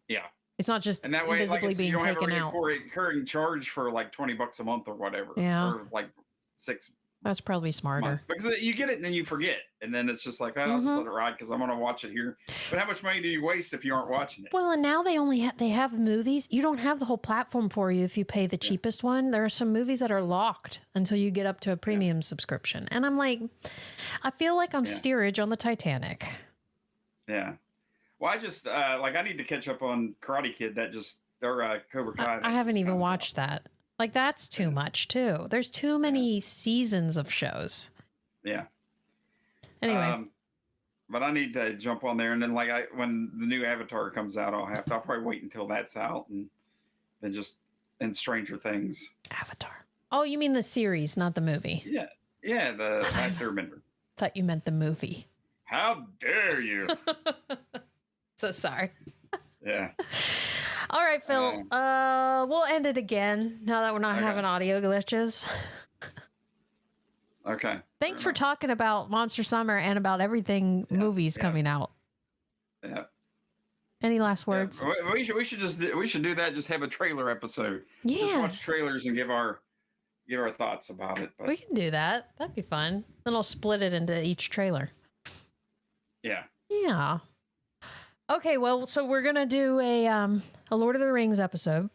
[SPEAKER 1] Yeah.
[SPEAKER 2] It's not just
[SPEAKER 1] and that way,
[SPEAKER 2] invisibly being
[SPEAKER 1] you don't
[SPEAKER 2] taken
[SPEAKER 1] have
[SPEAKER 2] out.
[SPEAKER 1] A recurring charge for like $20 a month or whatever.
[SPEAKER 2] Yeah.
[SPEAKER 1] Or like 6.
[SPEAKER 2] That's probably smarter.
[SPEAKER 1] Months. Because you get it and then you forget. And then it's just like, I'll just let it ride because I'm going to watch it here. But how much money do you waste if you aren't watching it?
[SPEAKER 2] Well, and now they have movies. You don't have the whole platform for you if you pay the cheapest one. There are some movies that are locked until you get up to a premium subscription. And I'm like, I feel like I'm steerage on the Titanic.
[SPEAKER 1] Yeah. Well, I just, I need to catch up on Karate Kid or Cobra Kai.
[SPEAKER 2] I haven't even watched that. Like, that's too much, too. There's too many seasons of shows.
[SPEAKER 1] Yeah.
[SPEAKER 2] Anyway.
[SPEAKER 1] But I need to jump on there. And then, when the new Avatar comes out, I'll probably wait until that's out. And then Stranger Things.
[SPEAKER 2] Avatar. Oh, you mean the series, not the movie?
[SPEAKER 1] Yeah. Yeah, the Last Airbender.
[SPEAKER 2] Thought you meant the movie.
[SPEAKER 1] How dare you?
[SPEAKER 2] So sorry.
[SPEAKER 1] Yeah.
[SPEAKER 2] All right, Phil. We'll end it again now that we're not having audio glitches.
[SPEAKER 1] Okay.
[SPEAKER 2] Thanks for talking about Monster Summer and about everything movies coming out.
[SPEAKER 1] Yeah.
[SPEAKER 2] Any last words?
[SPEAKER 1] Yeah. We should do that. Just have a trailer episode.
[SPEAKER 2] Yeah.
[SPEAKER 1] Just watch trailers and give our thoughts about it. But
[SPEAKER 2] we can do that. That'd be fun. Then I'll split it into each trailer.
[SPEAKER 1] Yeah.
[SPEAKER 2] Yeah. Okay, well, so we're gonna do a Lord of the Rings episode.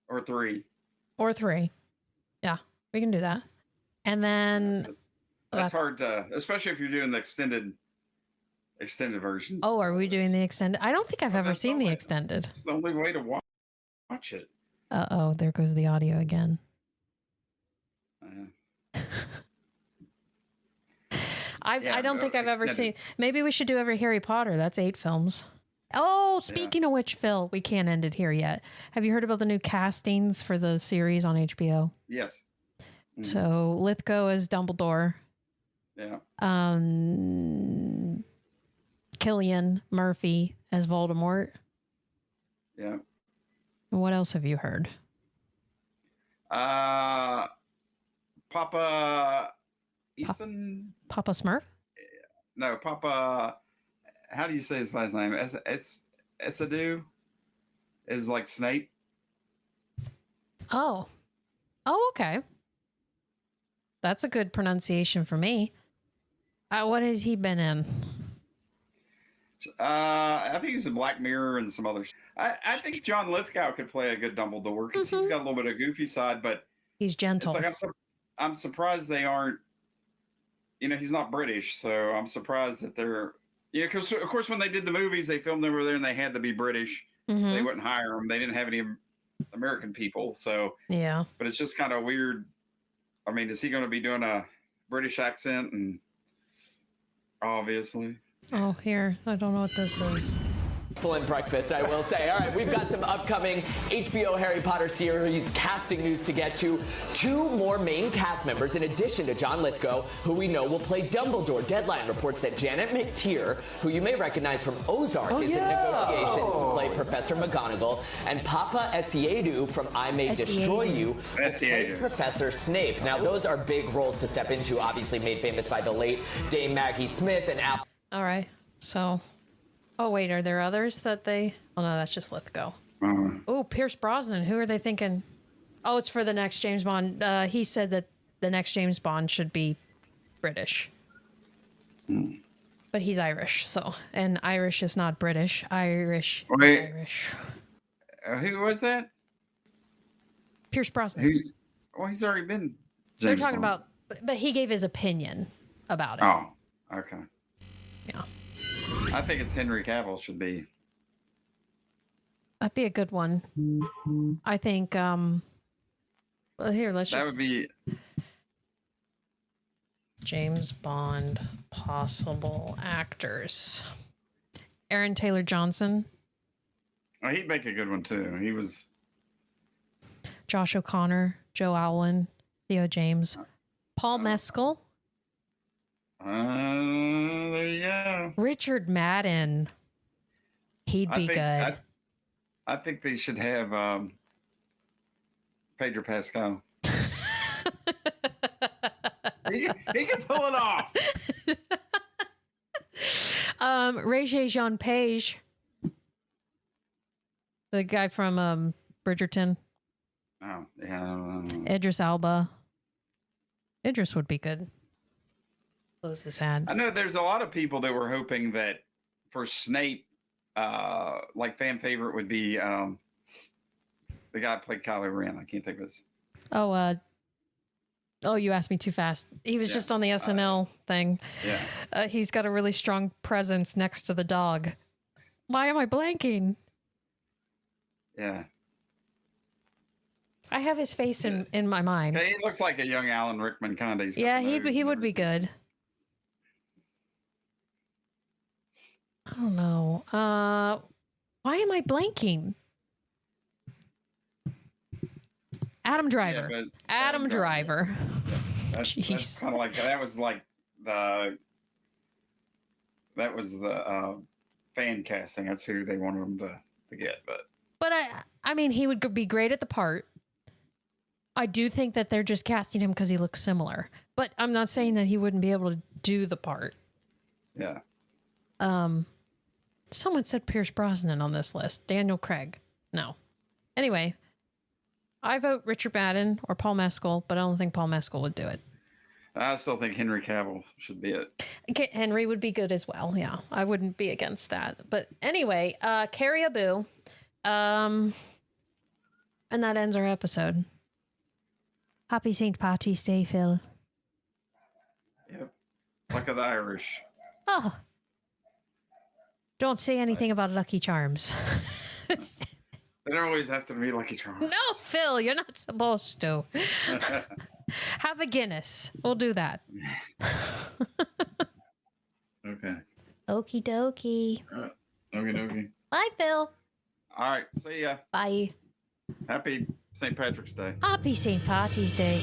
[SPEAKER 1] Or 3.
[SPEAKER 2] Yeah, we can do that. And then
[SPEAKER 1] that's hard to, especially if you're doing the extended versions.
[SPEAKER 2] Oh, are we doing the extended? I don't think I've ever seen the extended.
[SPEAKER 1] It's the only way to watch it.
[SPEAKER 2] Uh-oh, there goes the audio again. I don't think I've ever seen. Maybe we should do every Harry Potter. That's 8 films. Oh, speaking of which, Phil, we can't end it here yet. Have you heard about the new castings for the series on HBO?
[SPEAKER 1] Yes. Mm-hmm.
[SPEAKER 2] So Lithgow as Dumbledore.
[SPEAKER 1] Yeah.
[SPEAKER 2] Cillian Murphy as Voldemort.
[SPEAKER 1] Yeah.
[SPEAKER 2] And what else have you heard?
[SPEAKER 1] Papa Eason?
[SPEAKER 2] Papa Smurf?
[SPEAKER 1] No, Papa. How do you say his last name? Esadu is like Snape.
[SPEAKER 2] Oh, okay. That's a good pronunciation for me. What has he been in?
[SPEAKER 1] I think he's in Black Mirror and some others. I think John Lithgow could play a good Dumbledore because he's got a little bit of goofy side, but
[SPEAKER 2] He's gentle.
[SPEAKER 1] It's like I'm surprised they aren't. He's not British, so I'm surprised that they're. Because of course when they did the movies, they filmed over there and they had to be British.
[SPEAKER 2] Mm-hmm.
[SPEAKER 1] They wouldn't hire them. They didn't have any American people, so
[SPEAKER 2] yeah.
[SPEAKER 1] But it's just kind of weird. I mean, is he going to be doing a British accent? And obviously.
[SPEAKER 2] Oh, here. I don't know what this is.
[SPEAKER 13] Excellent breakfast, I will say. All right, we've got some upcoming HBO Harry Potter series casting news to get to. 2 more main cast members in addition to John Lithgow, who we know will play Dumbledore. Deadline reports that Janet McTeer, who you may recognize from Ozark, is in negotiations to play Professor McGonagall, and Papa Essiedu from I May Destroy You will play Professor Snape. Now, those are big roles to step into, obviously made famous by the late Dame Maggie Smith and Al.
[SPEAKER 2] All right, so... Oh, wait, are there others that they... Oh, no, that's just Lithgow. Oh, Pierce Brosnan. Who are they thinking? Oh, it's for the next James Bond. He said that the next James Bond should be British. But he's Irish, so... And Irish is not British. Irish.
[SPEAKER 1] Wait.
[SPEAKER 2] Irish.
[SPEAKER 1] Who was that?
[SPEAKER 2] Pierce Brosnan.
[SPEAKER 1] He's already been James
[SPEAKER 2] They're talking
[SPEAKER 1] Bond.
[SPEAKER 2] about... But he gave his opinion about it.
[SPEAKER 1] Oh, okay.
[SPEAKER 2] Yeah.
[SPEAKER 1] I think it's Henry Cavill should be.
[SPEAKER 2] That'd be a good one. I think, well, here, let's just...
[SPEAKER 1] That would be...
[SPEAKER 2] James Bond possible actors. Aaron Taylor Johnson.
[SPEAKER 1] Oh, he'd make a good one, too. He was...
[SPEAKER 2] Josh O'Connor, Joe Alwyn, Theo James. Paul Mescal.
[SPEAKER 1] There you go.
[SPEAKER 2] Richard Madden. He'd be good.
[SPEAKER 1] I think they should have Pedro Pascal. he can pull it off.
[SPEAKER 2] Regé-Jean Page. The guy from Bridgerton.
[SPEAKER 1] Oh, yeah.
[SPEAKER 2] Idris Elba. Idris would be good. Close this ad.
[SPEAKER 1] I know there's a lot of people that were hoping that for Snape, like fan favorite would be the guy who played Kylo Ren. I can't think of his.
[SPEAKER 2] Oh, you asked me too fast. He was just on the SNL thing.
[SPEAKER 1] Yeah.
[SPEAKER 2] He's got a really strong presence next to the dog. Why am I blanking?
[SPEAKER 1] Yeah.
[SPEAKER 2] I have his face in my mind.
[SPEAKER 1] He looks like a young Alan Rickman kind of.
[SPEAKER 2] Yeah, he would be good. I don't know. Why am I blanking? Adam Driver.
[SPEAKER 1] Yeah,
[SPEAKER 2] Adam Driver.
[SPEAKER 1] That's kind of like that was like the fan casting. That's who they wanted him to get. But
[SPEAKER 2] I mean, he would be great at the part. I do think that they're just casting him because he looks similar. But I'm not saying that he wouldn't be able to do the part.
[SPEAKER 1] Yeah.
[SPEAKER 2] Someone said Pierce Brosnan on this list. Daniel Craig. No. Anyway, I vote Richard Madden or Paul Mescal, but I don't think Paul Mescal would do it.
[SPEAKER 1] I still think Henry Cavill should be it.
[SPEAKER 2] Okay, Henry would be good as well. Yeah, I wouldn't be against that. But anyway, Carrie Abu. And that ends our episode. Happy St. Patrick's Day, Phil.
[SPEAKER 1] Yep. Luck of the Irish.
[SPEAKER 2] Oh. Don't say anything about Lucky Charms.
[SPEAKER 1] They don't always have to be Lucky Charms.
[SPEAKER 2] No, Phil, you're not supposed to. Have a Guinness. We'll do that.
[SPEAKER 1] Okay.
[SPEAKER 2] Okie dokie.
[SPEAKER 1] Okie dokie.
[SPEAKER 2] Bye, Phil.
[SPEAKER 1] All right. See ya.
[SPEAKER 2] Bye.
[SPEAKER 1] Happy St. Patrick's Day.
[SPEAKER 2] Happy St. Patrick's Day.